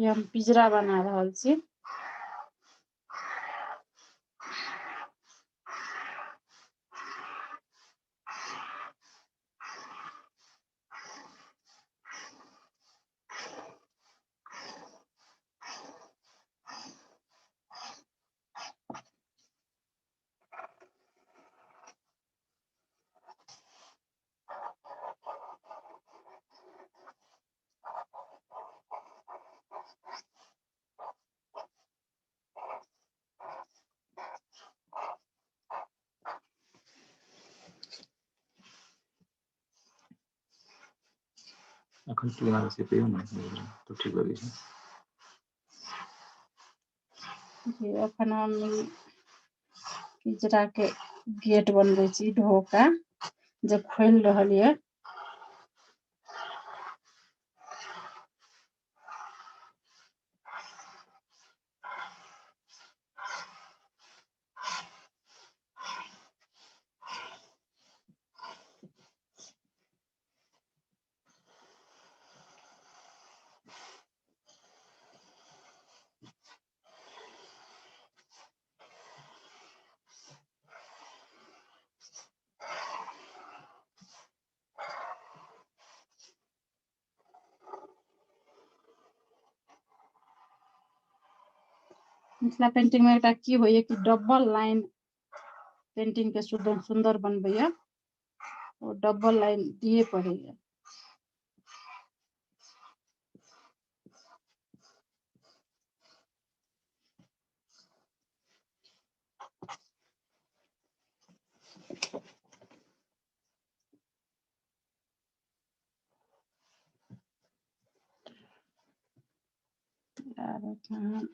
Speaker 3: ये हम पिंजरा बना रहल छी
Speaker 4: अखन की नाम से पे ना तो ठीक लगे छै।
Speaker 3: जी अखन हम पिंजरा के गेट बनबै छी ढोका जे खोल रहल ये। मिथिला पेंटिंग में एकटा की होइए कि डबल लाइन पेंटिंग के सुंदर बनबैया और डबल लाइन दिए पड़ैया। आर एखन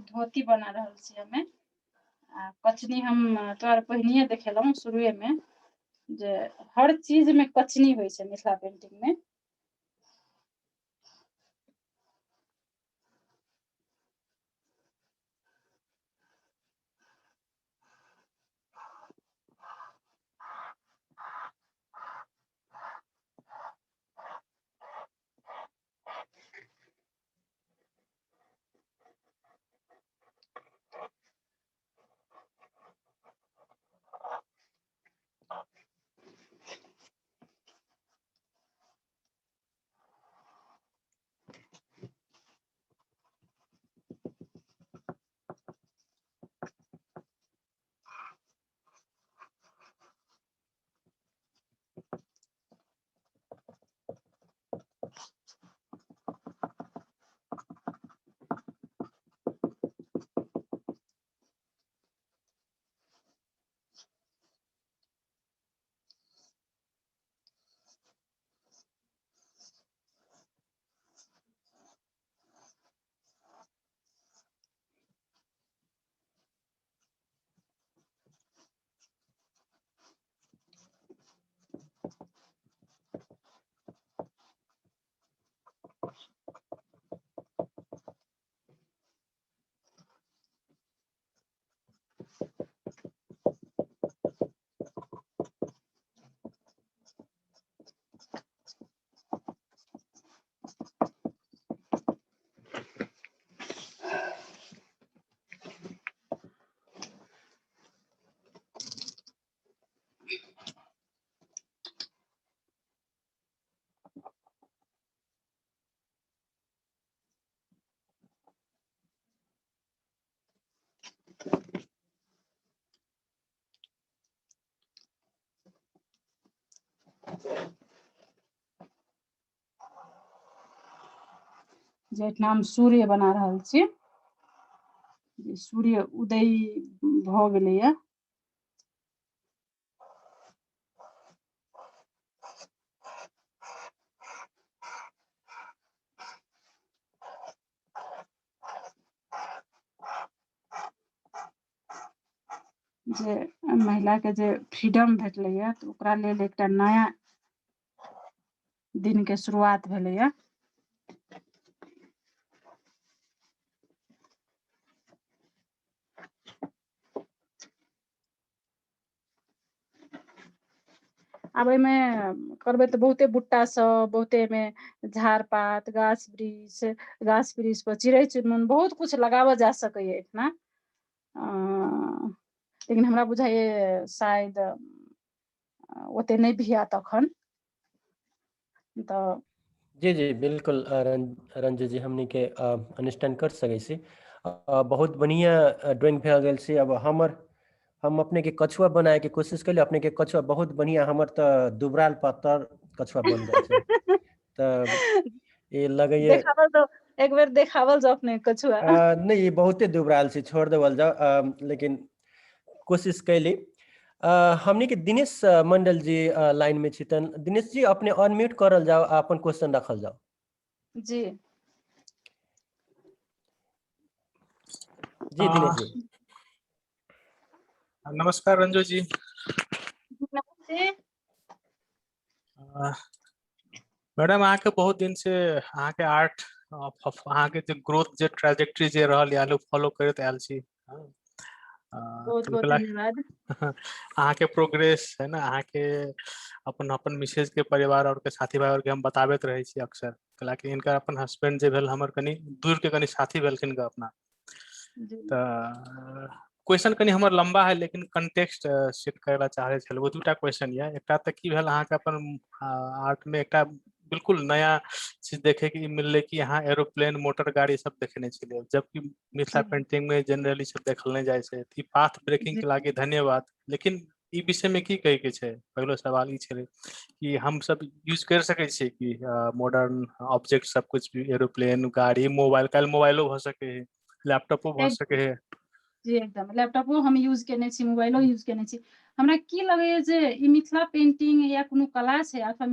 Speaker 3: धोती बना रहल छी हमें। कचनी हम तोरा पहिनिए देखेलहुँ शुरुए में जे हर चीज में कचनी होइ छै मिथिला पेंटिंग में। जेठना हम सूर्य बना रहल छी, जे सूर्य उदय भ गेलैया। जे महिला के जे फ्रीडम भेटलैया तऽ ओकरा लेल एकटा नया दिन के शुरुआत भेलैया। आब एहिमे करबै तऽ बहुते बुट्टा सब, बहुते में झाड़ पात, गाछ वृक्ष पर चिड़ै चुनमुन बहुत कुछ लगावल जा सकैया एहिठिना। लेकिन हमरा बुझाइए शायद ओते नहीं भी हैत अखन। तऽ
Speaker 1: जी जी बिल्कुल रंजू जी हमनी के अंडरस्टैंड कर सकै छी। बहुत बढ़िया ड्राइंग भए गेल छै। अब हम अपने के कछुआ बनाए के कोशिश करिए, अपने के कछुआ बहुत बढ़िया, हमर तो दुबराल पातर कछुआ बन गए छै। तो ये लगैए
Speaker 3: देखावल तो एक बेर देखावल जाओ अपने कछुआ।
Speaker 1: नहीं ये बहुते दुबराल छै, छोड़ देवल जाओ। लेकिन कोशिश कैली। हमनी के दिनेश मंडल जी लाइन में छितन। दिनेश जी अपने अनम्यूट करल जाओ, अपन क्वेश्चन रखल जाओ।
Speaker 3: जी
Speaker 1: जी दिनेश जी
Speaker 5: नमस्कार रंजू जी।
Speaker 3: नमस्ते।
Speaker 5: मैडम अहाँ के बहुत दिन से अहाँ के आर्ट, अहाँ के ग्रोथ जे ट्रेजेक्टरी जे रहल या फॉलो करते आयल छी।
Speaker 3: बहुत बहुत धन्यवाद।
Speaker 5: अहाँ के प्रोग्रेस है ना, अहाँ के अपन मिसेज के परिवार और के साथी भाई और के हम बताबैत रहे छी अक्सर, हालांकि इनका अपन हस्बैंड जे भेल हमर कनी दूर के कनी साथी भेलखिन का अपना। क्वेश्चन कनी हमर लंबा है, लेकिन कंटेक्स्ट सेट करला चाहे छल। वो दूटा क्वेश्चन ये। एकटा त की भेल अहाँ के अपन आर्ट में एकटा बिल्कुल नया चीज देखे के मिलले कि यहाँ एरोप्लेन मोटर गाड़ी सब देखने छलिए, जबकि मिथिला पेंटिंग में जनरली सब देखल नहीं जाए छै। ई पाथ ब्रेकिंग के लागे धन्यवाद। लेकिन ई विषय में की कहे के छै, पहलो सवाल ई छले कि हम सब यूज कर सके छी कि मॉडर्न ऑब्जेक्ट सब कुछ भी, एरोप्लेन, गाड़ी, मोबाइल, कल मोबाइलो भ सके है, लैपटॉपो भ सके है।
Speaker 3: जी एकदम, लैपटॉपो हम यूज केने छी, मोबाइलो यूज केने छी। हमरा की लगैए जे ई मिथिला पेंटिंग या कोनो कला छै, अथवा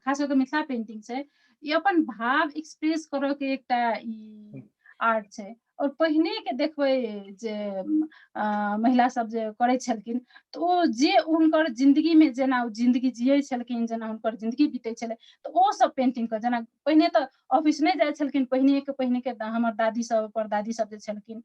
Speaker 3: खास करके मिथिला पेंटिंग छै, ई अपन भाव एक्सप्रेस करऽ के एकटा ई आर्ट छै। और पहिने के देखबै जे महिला सब जे करै छलखिन तऽ ओ जे हुनकर जिंदगी में जेना ओ जिंदगी जियै छलखिन, जेना हुनकर जिंदगी बीतै छलै, तऽ ओ सब पेंटिंग के जेना पहिने तऽ ऑफिस नहीं जाइ छलखिन, पहिने के हमर दादी सब परदादी सब जे छलखिन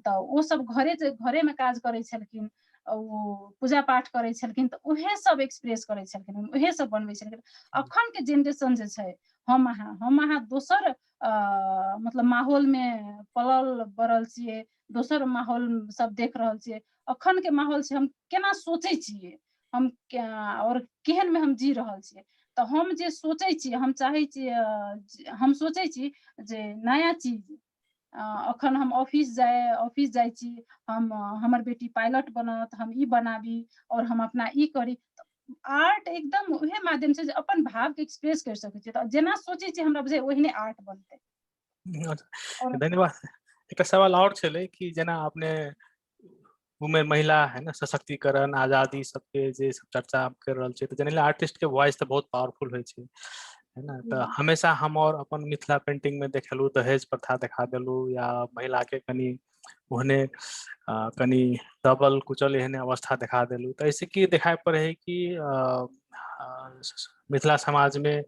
Speaker 3: तऽ ओ सब घरे में काज करै छलखिन, ओ पूजा पाठ करै छलखिन, तऽ उहे सब एक्सप्रेस करै छलखिन, उहे सब बनबै छलखिन। अखन के जेनरेशन जे छै, हम अहाँ दोसर मतलब माहौल में पलल बढ़ल छियै, दोसर माहौल सब देख रहल छियै। अखन के माहौल से हम केना सोचै छियै, हम और केहन में हम जी रहल छियै, तऽ हम जे सोचै छी, हम चाहै छी, हम सोचै छी जे नया चीज अखन हम ऑफिस जाइ छी, हमर बेटी पायलट बनत, हम ई बनाबी और हम अपना ई करी। आर्ट एकदम उहे माध्यम से अपन भाव के एक्सप्रेस कर सकै छी, तऽ जेना सोचै छी हमरा बुझाय ओहिने आर्ट बनतै। और
Speaker 5: धन्यवाद। एक सवाल और छलै कि जेना आपने वुमेन महिला है ना सशक्तिकरण आजादी सबके जे सब चर्चा कर रहल छै, तऽ जनरली आर्टिस्ट के वॉइस तऽ बहुत पावरफुल होइ छै, है ना। तऽ हमेशा हम और अपन मिथिला पेंटिंग में देखलू दहेज प्रथा देखा देलू, या महिला के कनी ओहने कनी दबल कुचल एहने अवस्था देखा देलू। तऽ ऐसे की देखाय पड़े है कि मिथिला समाज में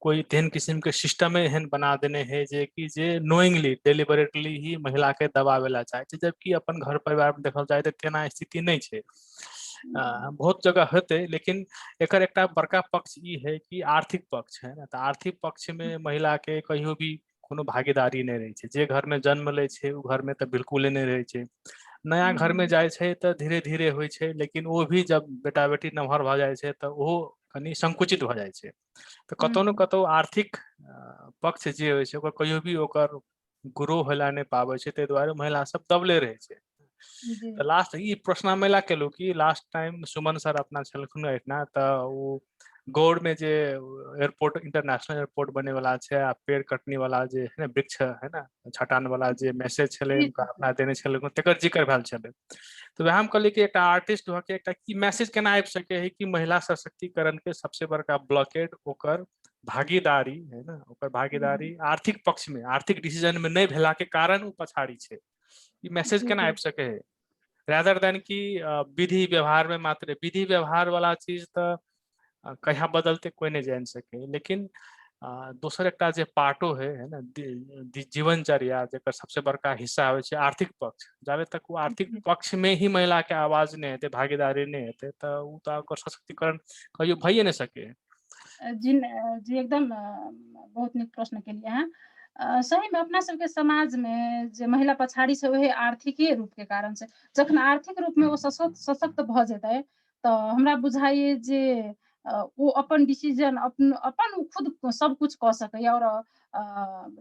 Speaker 5: कोई तेहन किस्म के सिस्टम एहन बना देने है जे नोइंगली डेलिबरेटली ही महिला के दबावे ला चाहे छै, जबकि अपन घर परिवार में देखल जाए तो तेना स्थिति नहीं छै। बहुत जगह हेतै, लेकिन एकर एकटा बड़का पक्ष ई है कि आर्थिक पक्ष है ना। तऽ आर्थिक पक्ष में महिला के कहियो भी कोनो भागीदारी नहीं रहे छै। जे घर में जन्म ले छै उ घर में तऽ बिल्कुले नहीं रहे छै। नया घर में जाइ छै तऽ धीरे धीरे होइ छै, लेकिन वो भी जब बेटा बेटी नमहर भऽ जाइ छै तऽ ओहो कनी संकुचित भऽ जाइ छै। तऽ कतौ न कतौ आर्थिक पक्ष जे होइ छै ओकर कहियो भी ओकर ग्रो होला नहीं पाबै छै, ताहि दुआरे महिला सब दबले रहे छै।
Speaker 3: जी
Speaker 5: तऽ लास्ट ई प्रश्न हम एला केलहुँ कि लास्ट टाइम सुमन सर अपना छलखिन एहिठिना, तऽ ओ गौड़ में जे एयरपोर्ट इंटरनेशनल एयरपोर्ट बने वाला छै, आ पेड़ कटनी वाला जे है ना वृक्ष है ना छटान वाला जे मैसेज छलै
Speaker 3: जी
Speaker 5: हुनका अपना देने छलै, तकर जिक्र भेल छलै। तऽ वएह हम कहलियै कि एकटा आर्टिस्ट भऽ के एकटा की मैसेज केना आबि सकै है कि महिला सशक्तिकरण के सबसे बड़का ब्लॉकेड ओकर भागीदारी है ना, ओकर भागीदारी आर्थिक पक्ष में आर्थिक डिसीजन में नहीं भेला के कारण उ पछाड़ी छै। ई मैसेज
Speaker 3: जी
Speaker 5: केना आबि सकै है, रादर देन कि विधि व्यवहार में मात्र। विधि व्यवहार वाला चीज तऽ कहिया बदलते कोई नहीं जान सके, लेकिन दोसर एकटा जे पार्टो है ना जीवनचर्या जेकर सबसे बड़का हिस्सा होइ छै आर्थिक पक्ष। जाबे तक वो आर्थिक पक्ष में ही महिला के आवाज नहीं हेतै, भागीदारी नहीं हेतै, तऽ उ तऽ ओकर सशक्तिकरण कहियो भइए नहीं सकै।
Speaker 3: जी एकदम बहुत नीक प्रश्न केलियै अहाँ। सही में अपना सबके समाज में जे महिला पछाड़ी छै ओहे आर्थिके रूप के कारण से। जखन आर्थिक रूप में ओ सशक्त भऽ जेतै तऽ हमरा बुझाइए जे ओ अपन डिसीजन अपन खुद सब कुछ कऽ सकैया, और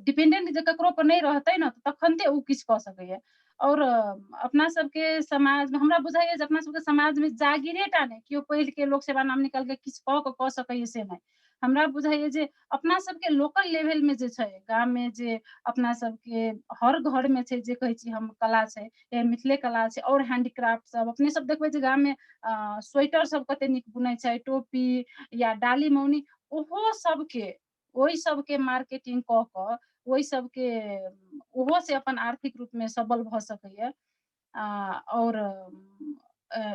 Speaker 3: डिपेंडेंट जे ककरो पर नहीं रहतै ने तखन ते ओ किछु कऽ सकैया। और अपना सबके समाज में हमरा बुझाइए जे अपना सबके समाज में जागीरे टा नहीं, केओ पढ़ि के लोक सेवा नाम निकाल के किछु कऽ सकैया से नहीं। हमरा बुझाइए जे अपना सबके लोकल लेवल में जे छै, गाम में जे अपना सबके हर घर में छै, जे कहै छी हम कला छै, मिथिले कला छै, और हैंडीक्राफ्ट सब अपने सब देखबै जे गाम में स्वेटर सब कते नीक बुनै छै, टोपी या डाली मौनी, ओहो सबके ओहि सबके मार्केटिंग कऽ कऽ ओहि सबके ओहो से अपन आर्थिक रूप में सबल भऽ सकैया, और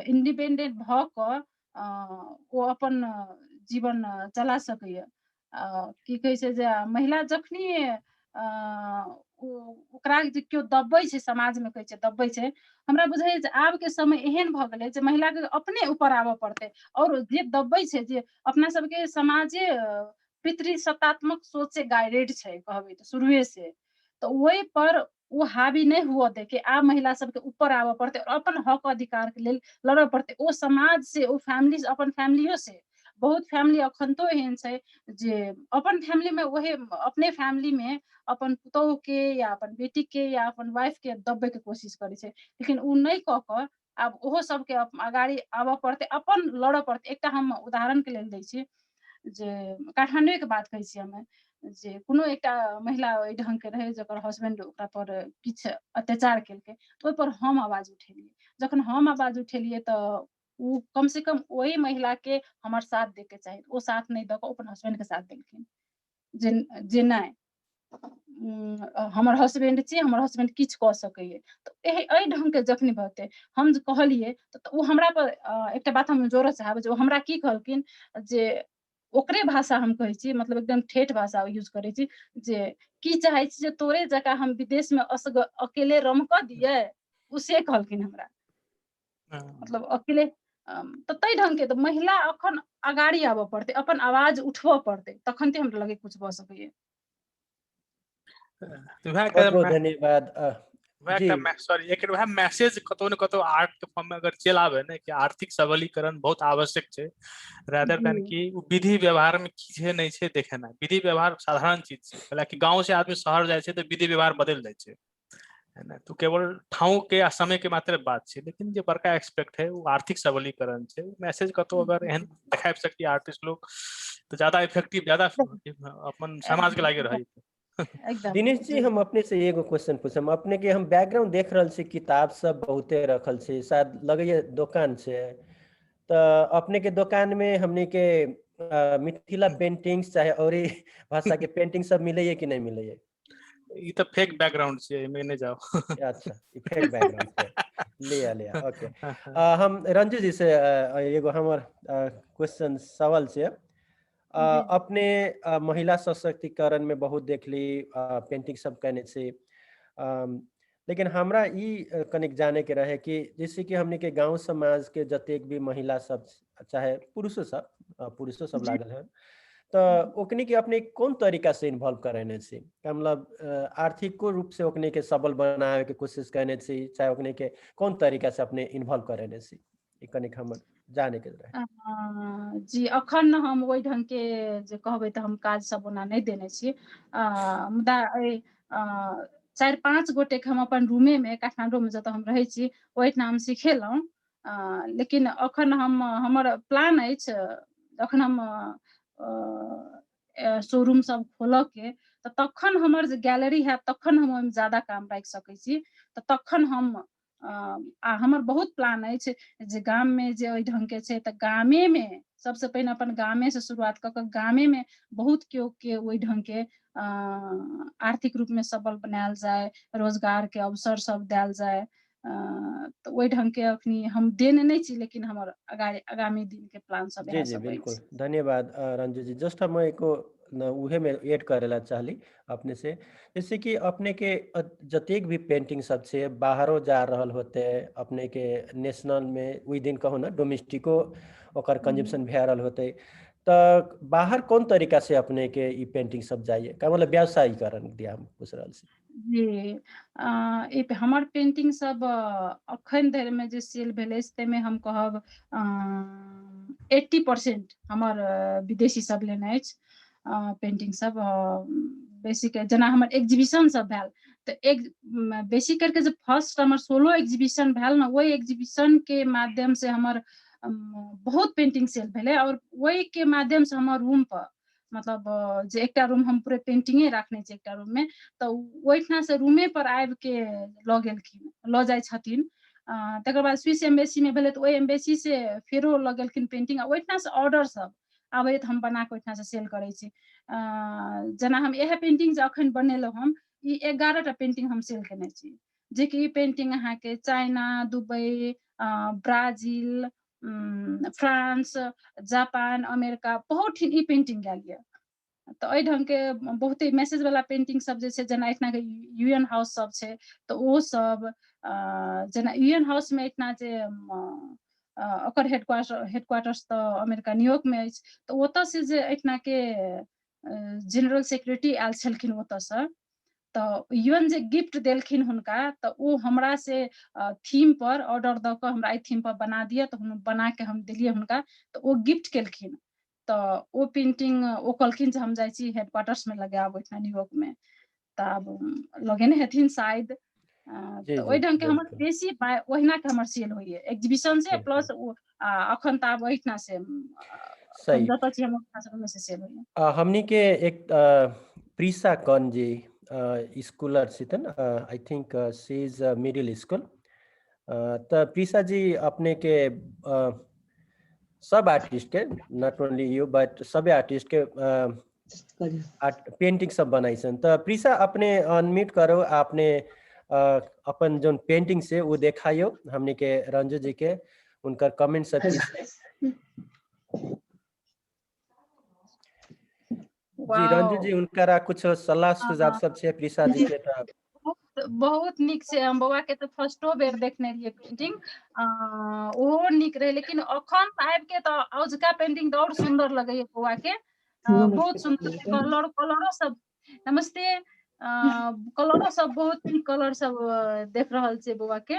Speaker 3: इंडिपेंडेंट भऽ कऽ ओ अपन जीवन चला सकैया। की कहै छै जे महिला जखनी ओकरा जे केओ दबै छै, समाज में कहै छै दबै छै, हमरा बुझाइए जे आब के समय एहन भऽ गेलै जे महिला के अपने ऊपर आबऽ पड़तै। और जे दबै छै, जे अपना सबके समाजे पितृसत्तात्मक सोच से गाइडेड छै कहबै तऽ शुरुए से, तऽ ओहि पर ओ हावी नहीं हुआ दे के आब महिला सबके ऊपर आबऽ पड़तै और अपन हक अधिकार के लेल लड़ऽ पड़तै। ओ समाज से, ओ फैमिली, अपन फैमिलियो से, बहुत फैमिली अखनतो एहन छै जे अपन फैमिली में वही अपने फैमिली में अपन पुतोह के या अपन बेटी के या अपन वाइफ के दबे के कोशिश करै छै, लेकिन उ नहीं कऽ कऽ आब ओहो सबके अगाड़ी आबऽ पड़तै, अपन लड़ऽ पड़तै। एकटा हम उदाहरण के लेल दै छी जे काठमांडू के बात कहै छी हमे, जे कोनो एकटा महिला ओहि ढंग के रहे जकर हस्बैंड ओकरा पर किछु अत्याचार केलकै, तऽ ओहि पर हम आवाज उठेलियै। जखन हम आवाज उठेलियै तऽ उ कम से कम ओहि महिला के हमर साथ दे के चाही, ओ साथ नहीं दऽ कऽ अपन हस्बैंड के साथ देलखिन जे नहीं हमर हस्बैंड छी, हमर हस्बैंड किछु कऽ सकैए। तऽ एहि ढंग के जखनी भते हम जे कहलिए तऽ ओ हमरा पर एकटा बात हम जोड़ऽ चाहब जे ओ हमरा की कहलखिन जे ओकरे भाषा हम कहै छी, मतलब एकदम ठेठ भाषा यूज करै छी, जे की चाहै छी जे तोरे जकाँ हम विदेश में अकेले रमकऽ दिए, उ से कहलखिन हमरा। मतलब अकेले तऽ तै ढंग के तऽ महिला अखन अगाड़ी आबऽ पड़तै, अपन आवाज उठबऽ पड़तै, तखन ते हमरा लगे कुछ भऽ सकैए।
Speaker 1: बहुत बहुत धन्यवाद जी।
Speaker 5: सॉरी एक मैसेज कतौ न कतौ आर्ट के फॉर्म में अगर चल आवे ना कि आर्थिक सबलीकरण बहुत आवश्यक छै, रादर देन कि विधि व्यवहार में की छै नहीं छै देखेना। विधि व्यवहार साधारण चीज छै, हालांकि गांव से आदमी शहर जाय छै तो विधि व्यवहार बदल जाय छै, है ना। तो केवल ठाव के आ समय के मात्र बात छै, लेकिन जो बड़का एक्सपेक्ट है वो आर्थिक सबलीकरण छै। मैसेज कतौ अगर एहन देखाब सकी आर्टिस्ट लोग तो ज्यादा इफेक्टिव, ज्यादा अपन समाज के लागे रही।
Speaker 3: एकदम
Speaker 1: दिनेश जी हम अपने से एगो क्वेश्चन पूछम, अपने के हम बैकग्राउंड देख रहल छी, किताब सब बहुते रखल छै, शायद लगे दुकान छै, तो अपने के दुकान में हमने के मिथिला पेंटिंग्स चाहे और भाषा के पेंटिंग सब मिले है कि नहीं मिले है?
Speaker 5: ये तो फेक बैकग्राउंड छै, में नहीं जाओ।
Speaker 1: अच्छा, ये फेक बैकग्राउंड छै, लिया ओके। हम रंजू जी से एगो हमर क्वेश्चन सवाल छै। अपने महिला सशक्तिकरण में बहुत देखली पेंटिंग सब करने से, लेकिन हमरा ई कनिक जाने के रहे कि जैसे कि हमने के गांव समाज के जतेक भी महिला सब चाहे पुरुषो सब लागल है, तो ओकनी के अपने कौन तरीका से इन्वॉल्व करने से, मतलब आर्थिको रूप से ओकनी के सबल बनावे के कोशिश करने से, चाहे ओकनी के कौन तरीका से अपने इन्वॉल्व करने से, कनिक हम जाने के रहे।
Speaker 3: जी अखन हम ओहि ढंग के जे कहबै तऽ हम काज सब ओना नहीं देने छी, मुदा 4-5 गोटे के हम अपन रूमे में काठमांडू में जतऽ हम रहै छी ओहिठाम हम सिखेलहुँ, लेकिन अखन हमर प्लान अछि अखन हम शोरूम सब खोलऽ के, तऽ तखन हमर जे गैलरी हैत तखन हम ओहिमे ज्यादा काम राखि सकै छी, तऽ तखन हम हमर बहुत प्लान अछि जे गाम में जे ओहि ढंग के छै तऽ गामे में सबसे पहिने अपन गामे से शुरुआत कऽ कऽ गामे में बहुत केओ के ओहि ढंग के आर्थिक रूप में सबल बनायल जाय, रोजगार के अवसर सब देल जाय, तऽ ओहि ढंग के अखनी हम देने नहीं छी, लेकिन हमर आगामी दिन के प्लान सब
Speaker 1: जी
Speaker 3: इएह
Speaker 1: जी
Speaker 3: सब
Speaker 1: बिल्कुल,
Speaker 3: अछि।
Speaker 1: धन्यवाद रंजू जी। जस्ट हम एको उहे में ऐड करेला चाहली अपने से, जैसे कि अपने के जतेक भी पेंटिंग सब छै बाहरो जा रहल होते, अपने के नेशनल में ओहि दिन कहो ना डोमेस्टिको ओकर कंजम्पशन भए रहल होते, तो बाहर कौन तरीका से अपने के ई पेंटिंग सब जाइए, का मतलब व्यवसायीकरण दिया हम पूछ रहल छी।
Speaker 3: जी हमर पेंटिंग सब अखन धरि में जे सेल भेल अछि ताहिमे हम कहब 80% हमर विदेशी सब लेने अछि पेंटिंग सब। बेसिक जेना हमर एग्जीबिशन सब भेल तऽ बेसी करके जे फर्स्ट हमर सोलो एग्जीबिशन भेल ना, ओहि एग्जीबिशन के माध्यम से हमर बहुत पेंटिंग सेल भेलै, और ओहि के माध्यम से हमर रूम पर मतलब जे एकटा रूम हम पूरे पेंटिंगे राखने छी एकटा रूम में, तऽ ओहिठाम से रूमे पर आबि के लऽ गेलखिन, लऽ जाइ छथिन। तकर बाद स्विस एम्बेसी में भेलै तऽ ओहि एम्बेसी से फेरो लऽ गेलखिन पेंटिंग, ओहिठाम से ऑर्डर सब आबै तऽ हम बना कऽ ओहिठाम से सेल करै छी। जेना हम इएह पेंटिंग जे अखन बनेलहुँ हम, ई 11टा पेंटिंग हम सेल केने छी, जेकि पेंटिंग अहाँ के China, Dubai, Brazil, France, Japan, America बहुत ठिन ई पेंटिंग गेल ये। तऽ एहि ढंग के बहुते मैसेज वाला पेंटिंग सब जे छै, जेना एतना के यूएन हाउस सब छै तऽ ओ सब जेना यूएन हाउस में एतना जे ओकर हेडक्वार्टर्स तऽ अमेरिका न्यूयॉर्क में अछि, तऽ ओतऽ से जे एतना के जनरल सेक्रेटरी आयल छलखिन ओतऽ से, तऽ यूएन जे गिफ्ट देलखिन हुनका, तऽ ओ हमरा से थीम पर ऑर्डर दऽ कऽ हमरा एहि थीम पर बना दिअ, तऽ बना के हम देलियै हुनका, तऽ ओ गिफ्ट केलखिन। तऽ ओ पेंटिंग ओ कहलखिन जे हम जाइ छी हेडक्वार्टर्स में लगायब ओहिठाम न्यूयॉर्क में, तऽ आब लगेने हेथिन शायद।
Speaker 1: जी
Speaker 3: तऽ
Speaker 1: जी
Speaker 3: ओहि ढंग के हमर
Speaker 1: बिल्कुल
Speaker 3: बेसी ओहिना के हमर सेल होइए एग्जीबिशन से,
Speaker 1: बिल्कुल
Speaker 3: प्लस अखन तऽ आब ओहिठना से अखन
Speaker 1: सही।
Speaker 3: जतऽ छी हम ओहिठाम से सेल होइए।
Speaker 1: हमनी के एक प्रीसा कौन जी स्कूलर छथिन, I think she is middle school, तो प्रीसा जी अपने के सब आर्टिस्ट के, नॉट ओनली यू बट सब आर्टिस्ट के पेंटिंग सब बनाई सन। तो प्रीसा अपने अनम्यूट करो, आपने अपन जो पेंटिंग से वो देखायो हमने के रंजू जी के, उनका कमेंट सब की। जी रंजू जी, उनका कुछ सलाह सुझाव सब छे प्रीसा जी के।
Speaker 3: बहुत निक से हम बौआ के तो फर्स्टो बेर देखने रहिए पेंटिंग, ओहो निक रहे, लेकिन अखन आबि के तो औजका पेंटिंग तो और सुंदर लगे है बौआ के, बहुत सुंदर कलरो सब। नमस्ते। कलरो सब बहुत निक कलर सब देख रहल छे बौआ के।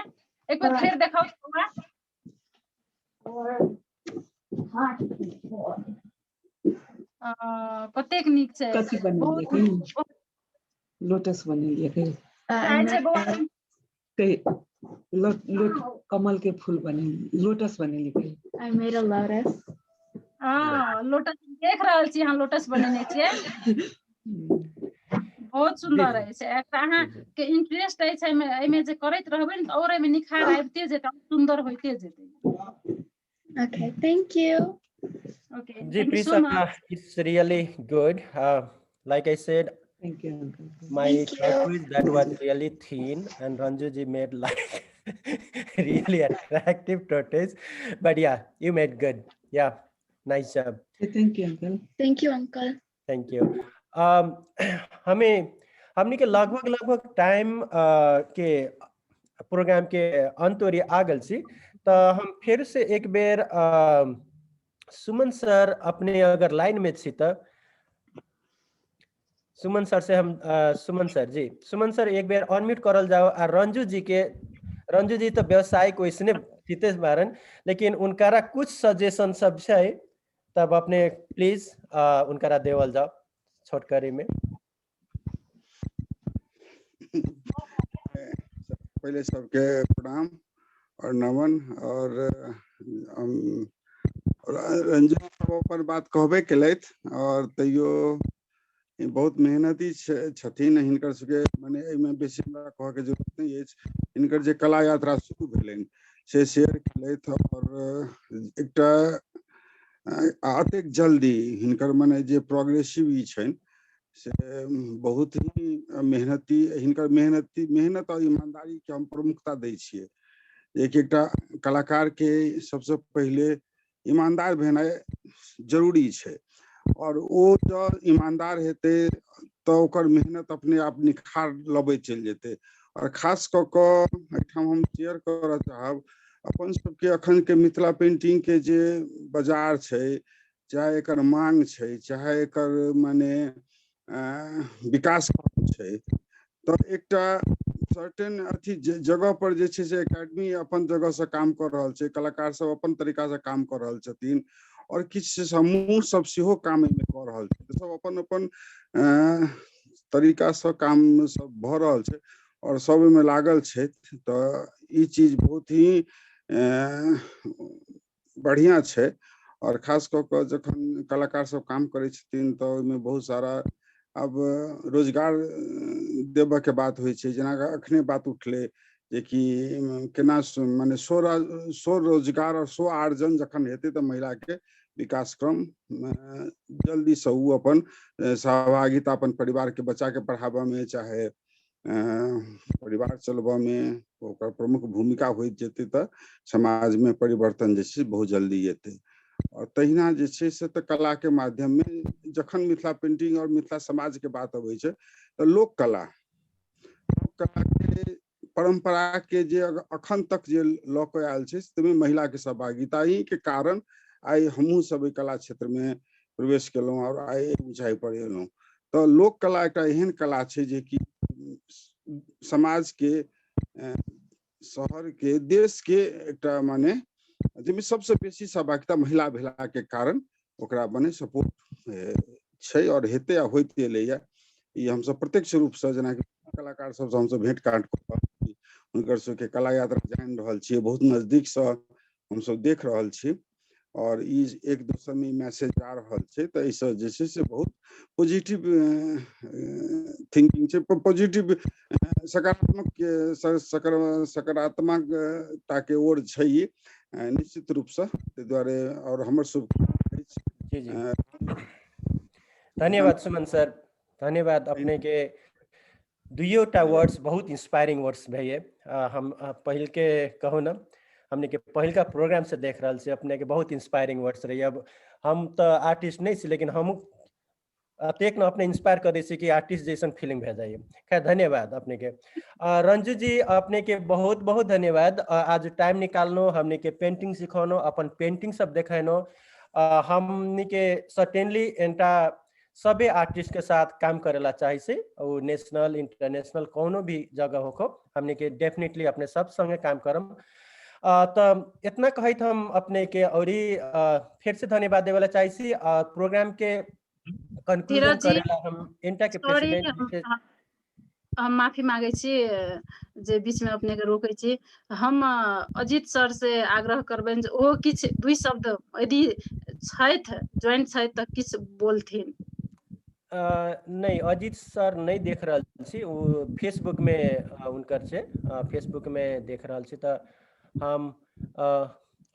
Speaker 3: एक बार फिर देखाओ बौआ। कतेक निक छे, बहुत
Speaker 6: लोटस बनेलिए
Speaker 3: छे बौआ।
Speaker 6: कमल के फूल बनेलिए, लोटस बनेलिए।
Speaker 7: I made a lotus.
Speaker 3: Lotus देख रहल छी, हम लोटस बनेने छिए, बहुत सुंदर है से। अहाँ के इंटरेस्ट है छै में, एमे जे करैत रहबे न और एमे निखार आबिते जेतै, सुंदर होइते जेतै।
Speaker 7: Okay, thank you.
Speaker 3: Okay,
Speaker 1: ji
Speaker 3: thank you so
Speaker 1: प्रीसा,
Speaker 3: much.
Speaker 1: it's really good. Like I said,
Speaker 6: Thank you, uncle.
Speaker 1: my
Speaker 7: Thank you.
Speaker 1: tortoise that was really thin, and Ranju ji made like really attractive tortoise. But yeah, you made good. Yeah, nice job.
Speaker 6: Thank you, uncle.
Speaker 7: Thank you, uncle.
Speaker 1: Thank you. हमने के लगभग time के programme के अंत और आ गल C, तो हम फिर से एक बेर सुमन सर अपने अगर लाइन में छी तो सुमन सर से हम सुमन सर जी, सुमन सर एक बार अनम्यूट करल जाओ। और रंजू जी तो व्यवसाय को इसने जीते बारन, लेकिन उनकारा कुछ सजेशन सब है, तब अपने प्लीज उनकारा देवल जाओ छोटकरी में।
Speaker 8: पहले सबके प्रणाम और नमन। और रंजू सब अपन बात कहबे केलैथ, और तैयो बहुत मेहनती छथिन हिनकर सबके, माने एमे बेसी हमरा कह के जरूरत नहीं है। हिनकर जे कला यात्रा शुरू भेलैन से शेयर केलैथ, और एकटा अतेक जल्दी हिनकर माने जे प्रोग्रेसिव ई छन से बहुत ही मेहनती, हिनकर मेहनत और ईमानदारी के हम प्रमुखता दै छियै। एकटा कलाकार के सबसे पहले ईमानदार भेनाइ जरूरी छै, और वो जो ईमानदार हेते तो ओकर मेहनत अपने आप निखार लबे चल जेते। और खास क एठाम हम शेयर करऽ चाहब, अपन सबके अखन के मिथिला पेंटिंग के जे बाजार छै, चाहे एकर मांग छै, चाहे एकर माने विकास छै, तो एकटा सर्टेन अथी जगह पर जे छै से एकेडमी अपन जगह से काम कर रहल छै, कलाकार सब अपन तरीका से काम कर रहल छथिन, और किछु समूह सब सेहो काम में कर रहल छै, सब अपन अपन तरीका से काम सब भ रहल छै, और सब में लागल छै। तो ई चीज बहुत ही बढ़िया छै। और खास क जखन कलाकार सब काम करे छथिन तो ओइमें बहुत सारा अब रोजगार देबऽ के बात होइ छै। जेना अखने बात उठले जे कि केना माने स्वरोजगार और स्व आर्जन जखन हेतै तो महिला के विकास क्रम जल्दी से उ अपन सहभागिता अपन परिवार के बच्चा के पढ़ाबऽ में, चाहे परिवार चलबऽ में ओकर प्रमुख भूमिका होइत जेतै, तो समाज में परिवर्तन जे छै बहुत जल्दी एतै। और तहिना जे छै से तो कला के माध्यम में जखन मिथिला पेंटिंग और मिथिला समाज के बात अबै छै तो लोक कला के परंपरा के जे अखन तक जे लऽ के आयल छै, तइमे महिला के सहभागिता ही के कारण आइ हमहूँ सब कला क्षेत्र में प्रवेश केलहुँ और आइ ऊंचाई पर एलहुँ। तो लोक कला एकटा एहन कला छै जे कि समाज के, शहर के, देश के एकटा माने जिसमें सबसे बेसी सहभागिता महिला भेला के कारण ओकरा बने सपोर्ट छै और हेते आ होइते एलैया। ई हम सब प्रत्यक्ष रूप से जेना कि कलाकार सब हम सब भेंट घाट कर हुनकर सबके कला यात्रा जानि रहल छियै, बहुत नजदीक से हम सब देख रहल छी, और ई एक दोसर में मैसेज आ रहल छै। तो ई सब जे छै से बहुत पॉजिटिव थिंकिंग छै, पॉजिटिव सकारात्मकता के ओर छै ई निश्चित रूप से। ताहि दुआरे और हमर शुभ
Speaker 1: धन्यवाद सुमन सर, धन्यवाद। अपने के दुईटा वर्ड्स बहुत इंस्पायरिंग वर्ड्स भैया। हम पहल के कहो ना, हमने के पहल का प्रोग्राम से देख रहा से अपने के बहुत इंस्पायरिंग वर्ड्स रही। अब हम तो आर्टिस्ट नहीं, लेकिन हम देख न अपने इंस्पायर कर दी कि आर्टिस्ट जैसन फीलिंग भे जाइए। खैर धन्यवाद अपने के। रंजू जी अपने के बहुत बहुत धन्यवाद। आज टाइम निकालनो, हमने के पेंटिंग सिखानो, अपन पेंटिंग सब देखानो। हमने के सर्टेनली एंटा सभी आर्टिस्ट के साथ काम करेला चाहिए से, और नेशनल इंटरनेशनल कोनो भी जगह हो हमने के डेफिनेटली अपने सब संगे काम करम। तो इतना कहित हम अपने के और फिर से धन्यवाद देवेला चाहिए। प्रोग्राम के कंक्लूजन
Speaker 3: धीरज जी,
Speaker 1: करेला हम एंटा के
Speaker 3: सॉरी,
Speaker 1: प्रेसिडेंट
Speaker 3: हम माफी मांगे छी जे बीच में अपने के रोके छी। हम अजीत सर से आग्रह करबेन जे ओ किछ दुई शब्द यदि छैथ ज्वाइंट छैथ त किछ बोलथिन।
Speaker 1: नहीं, अजीत सर नहीं देख रहा छी, वो फेसबुक में उनकर छे, फेसबुक में देख रहा छी। तो हम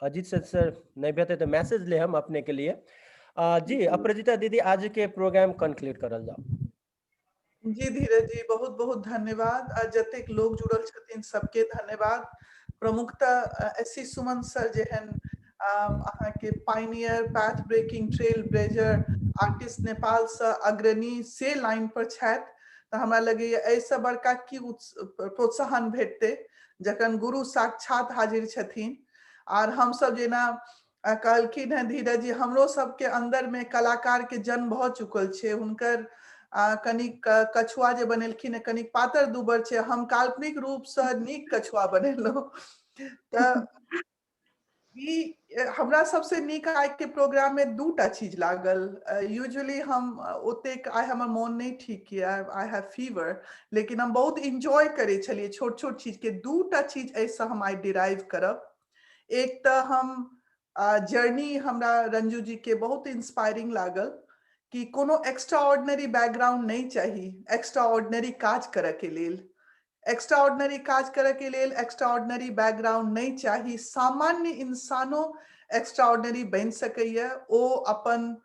Speaker 1: अजीत सर नहीं भेटे तो मैसेज ले हम अपने के लिए। जी अपराजिता दीदी, आज के प्रोग्राम कंक्लूड करल जाओ।
Speaker 2: जी धीरज जी, बहुत बहुत धन्यवाद। जतेक लोग जुड़ल छथिन सबके धन्यवाद। प्रमुखतः एससी सुमन सर जेहन अहाँ के pioneer, path breaking, trailblazer artist Nepal से अग्रणी से लाइन पर छथि। तो हमरा लगे ऐसा बड़का की प्रोत्साहन भेटते जखन गुरु साक्षात हाजिर छथिन। और हम सब जेना कहलखिन है धीरज जी, हमरो सबके अंदर में कलाकार के जन्म भ चुकल छे। हुनकर कनिक कछुआ जे बनेलखिन है कनिक पातर दुबर छे, हम काल्पनिक रूप से नीक कछुआ बनेलो। त हमरा सबसे नीक आइ के प्रोग्राम में दूटा चीज लागल। यूजुअली हम ओतेक आइ हमर मोन नहीं ठीक किया, आई हैव फीवर, लेकिन हम बहुत इंजॉय करे छलिए छोट छोट चीज के। दूटा चीज ऐसा हम आई डिराइव करब। एक तो हम जर्नी हमरा रंजू जी के बहुत इंस्पायरिंग लागल कि कोनो एक्स्ट्रा ऑर्डिनरी बैकग्राउंड नहीं चाहिए एक्स्ट्रा ऑर्डिनरी काज करे के लेल। एक्स्ट्रा ऑर्डिनरी काज करे के लेल एक्स्ट्रा ऑर्डिनरी बैकग्राउंड नहीं चाहिए। सामान्य इंसानो एक्स्ट्रा ऑर्डिनरी बन सकैया। ओ अपन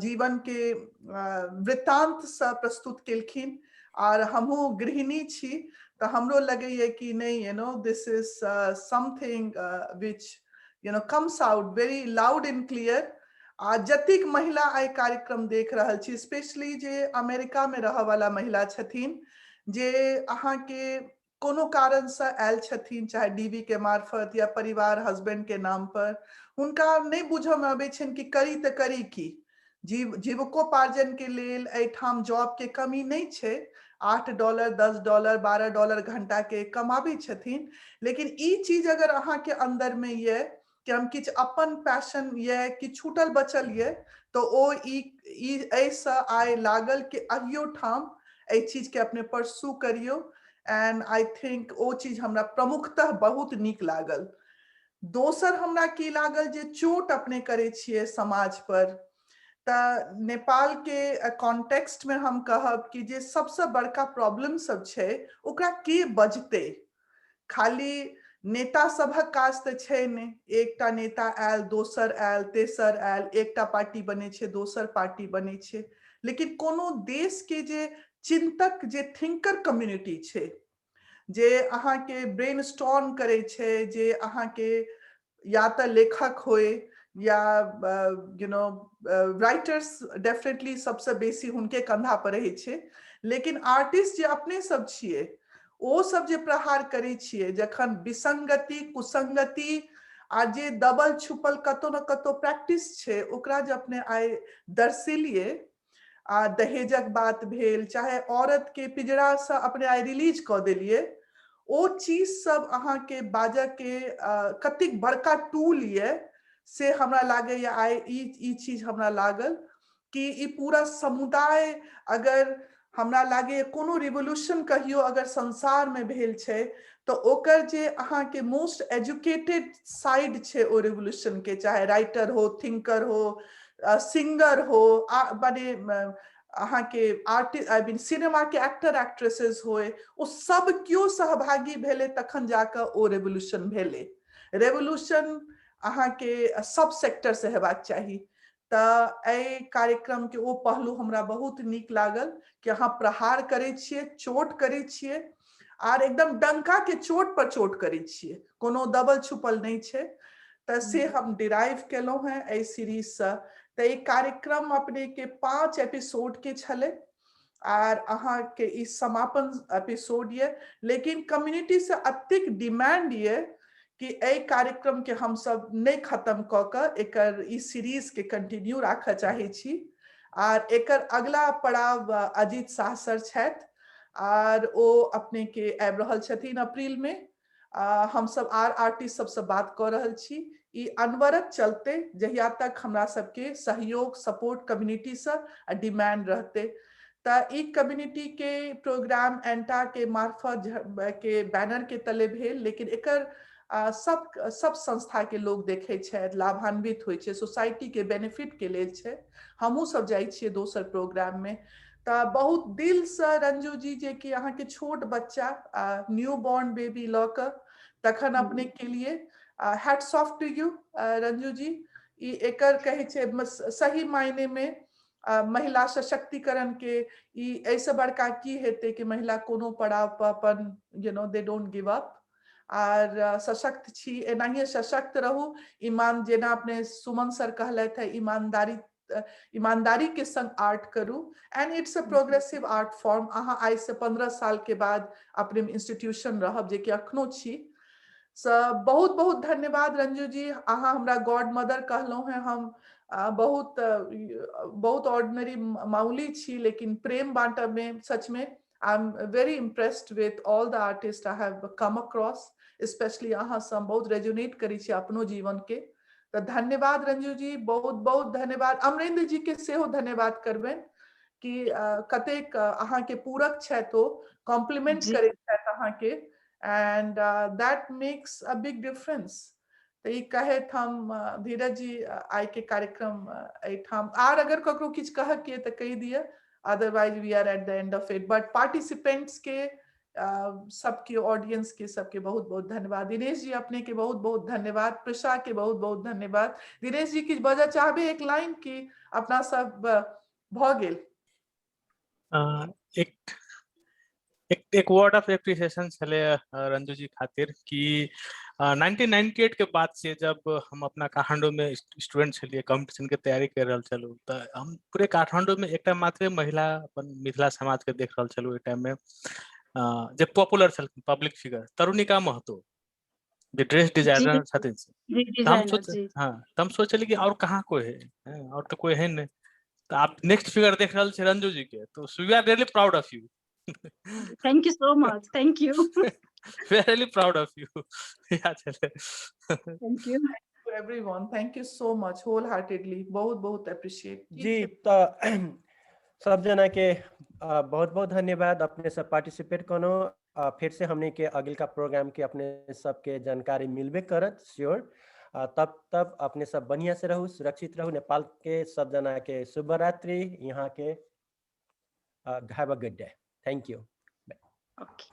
Speaker 2: जीवन के वृत्तांत से प्रस्तुत केलखिन। और हमहू गृहिणी छी तो हमरो लगे कि नहीं, दिस is something which comes out very loud and clear। जतिक महिला आई कार्यक्रम देख रहल छी, स्पेशली जे अमेरिका में रह वाला महिला छथिन, जे अहाँ के कोनो कारण से आयल छथिन, चाहे डीवी के मार्फत या परिवार हस्बैंड के नाम पर, हुनका नहीं बुझे में आबे छन कि करी त करी की। जीविकोपार्जन के लेल एठाम जॉब के कमी नहीं छे। $8, $10, $12 घंटा के कमाबे छथिन। लेकिन ई चीज अगर अहाँ के अंदर में ये कि हम किछ अपन पैशन ये कि छूटल बचल ये, तो ओ ई ऐसा आय लागल कि अहियो ठाम ए चीज के अपने परसू करियो। एंड आई थिंक ओ चीज हमरा प्रमुखतः बहुत नीक लागल। दोसर हमरा की लागल जे चोट अपने करे छिए समाज पर, त नेपाल के कॉन्टेक्स्ट में हम कहब कि जे सबसे बड़का प्रॉब्लम सब छे ओकरा के बजते। खाली नेता सभक काज त छे ने, एकटा नेता आयल, दोसर आयल, तेसर आयल, एकटा पार्टी बने छे, दोसर पार्टी बने छे। लेकिन कोनो देश के जे चिंतक, जे थिंकर कम्युनिटी छे, जे अहाँ के ब्रेनस्टॉर्म करे छे, जे अहाँ के या त लेखक होए या राइटर्स डेफिनेटली सबसे बेसी हुनके कंधा पर रहे छे। लेकिन आर्टिस्ट जे अपने सब छिए, ओ सब जे प्रहार करे छिए, जखन विसंगति, कुसंगति आ जे दबल छुपल कतो न कतो प्रैक्टिस छे, ओकरा जे अपने आइ दर्शेलिए। दहेजक बात भेल, चाहे औरत के पिजड़ा से अपने आइ रिलीज क देलिए, ओ चीज सब अहाँ के बाजा के कतिक बड़का टूल ये से हमरा लागे आइ ई चीज हमरा लागल कि ई पूरा समुदाय, अगर हमरा लागे कोनो रिवोल्यूशन कहियो अगर संसार में भेल छे, तो ओकर जे अहाँ के मोस्ट एजुकेटेड साइड छे ओ रिवोल्यूशन के, चाहे राइटर हो, थिंकर हो, सिंगर हो, बने अहाँ के आर्टिस्ट, आई मीन सिनेमा के एक्टर एक्ट्रेसेस होए, ओ सब क्यों सहभागी भेले तखन जाकर ओ रेवोल्यूशन भेले। रेवोल्यूशन अहाँ के सब सेक्टर से हेबाक चाहिए। ए कार्यक्रम के वो पहलू हमरा बहुत नीक लागल कि अहाँ प्रहार करे छिए, चोट करे छिए और एकदम डंका के चोट पर चोट करे छिए, कोनो दबल छुपल नहीं छे। से हम डिराइव केलहुँ हैं ए सीरीज से। तो एक कार्यक्रम अपने के 5 एपिसोड के छले और अहाँ के इस समापन एपिसोड ये, लेकिन कम्युनिटी से अतिक डिमांड ये कि ए कार्यक्रम के हम सब नहीं खत्म क के एकर इस सीरीज के कंटिन्यू राखऽ चाहे छी। और एकर अगला पड़ाव अजीत शाह सर छथि और वो अपने के आबि रहल छथिन अप्रैल में। हम सब आर आर्टिस्ट सबसे बात कर रहल छी। ई अनवरत चलते जहिया तक हमरा सबके सहयोग सपोर्ट कम्युनिटी से डिमांड रहते। त ई कम्युनिटी के प्रोग्राम एंटा के मार्फत के बैनर के तले भेल, लेकिन एकर सब संस्था के लोग देखे छे, लाभान्वित होय छे, सोसाइटी के बेनिफिट के लेल छे। हमहू सब जाय छिए दोसर प्रोग्राम में। त बहुत दिल से रंजू जी जे कि अहाँ के छोट बच्चा न्यू बॉर्न बेबी ल क तखन अपने के लिए hats off to you Ranju ji. ई एकर कहे छे सही मायने में महिला सशक्तिकरण के ई ऐसे बड़का की हेते कि महिला कोनो पड़ाव पर अपन दे डोंट गिव अप और सशक्त छी, एनाहिए सशक्त रहू। ईमान जेना अपने सुमन सर कहले थे, ईमानदारी के संग आर्ट करू and it's a progressive art form. अहाँ आई से 15 साल के बाद अपने इंस्टीट्यूशन रहब जे कि अखनो छी। बहुत बहुत धन्यवाद रंजू जी, अहाँ हमरा गॉड मदर कहलौ हैं। हम बहुत ऑर्डिनरी मामूली छी, लेकिन प्रेम बांटब में सच में I am very impressed with all the artist I have come across, specially अहाँ से हम बहुत रेजोनेट करी छी अपनो जीवन के। तो धन्यवाद रंजू जी, बहुत बहुत धन्यवाद। अमरेंद्र जी के सेहो धन्यवाद करबेन कि कतेक अहाँ के पूरक छै तो कॉम्प्लीमेंट करे छै अहाँ के, and that makes a big difference. तो ये कहे हम धीरज जी आई के कार्यक्रम एठाम आर अगर ककरो किछ कह के तो कह दिए, otherwise we are at the end of it. But participants के सबके ऑडियंस के सबके बहुत बहुत धन्यवाद। दिनेश जी अपने के बहुत बहुत धन्यवाद, प्रशा के बहुत बहुत धन्यवाद। दिनेश जी किछ बजा चाहबे एक लाइन की अपना सब भ गेल?
Speaker 5: एक वर्ड ऑफ एप्रिसिएशन चले रंजू जी खातिर कि 1998 के बाद से जब हम अपना काठमांडू में स्टूडेंट छलिए, कॉम्पिटिशन के तैयारी कर रहल छलू, तो हम पूरे काठमांडू में एक मात्र महिला अपन मिथिला समाज के देख रहल छलू। एक टाइम में जे पॉपुलर छलखिन पब्लिक फिगर तरुणिका महतो, जे ड्रेस डिजाइनर छथिन से। हम सोचली कि और कहाँ कोई है, और तो कोई है नहीं। तो आप नेक्स्ट फिगर देख रहल छी रंजू जी के, तो we are really proud of you.
Speaker 3: Thank you so much. Thank you.
Speaker 5: We are really proud of you.
Speaker 3: Thank you.
Speaker 2: Thank you everyone. Thank you so much wholeheartedly. बहुत बहुत appreciate
Speaker 1: जी। तो सब जना के बहुत बहुत धन्यवाद अपने सब पार्टिसिपेट करो। फिर से हमने के अगल का प्रोग्राम के अपने सबके जानकारी मिलबे करत श्योर। तब अपने सब बढ़िया से रहू, सुरक्षित रहू। नेपाल के सब जना के शुभ रात्रि। यहाँ के have a good day. Thank U.
Speaker 3: Okay.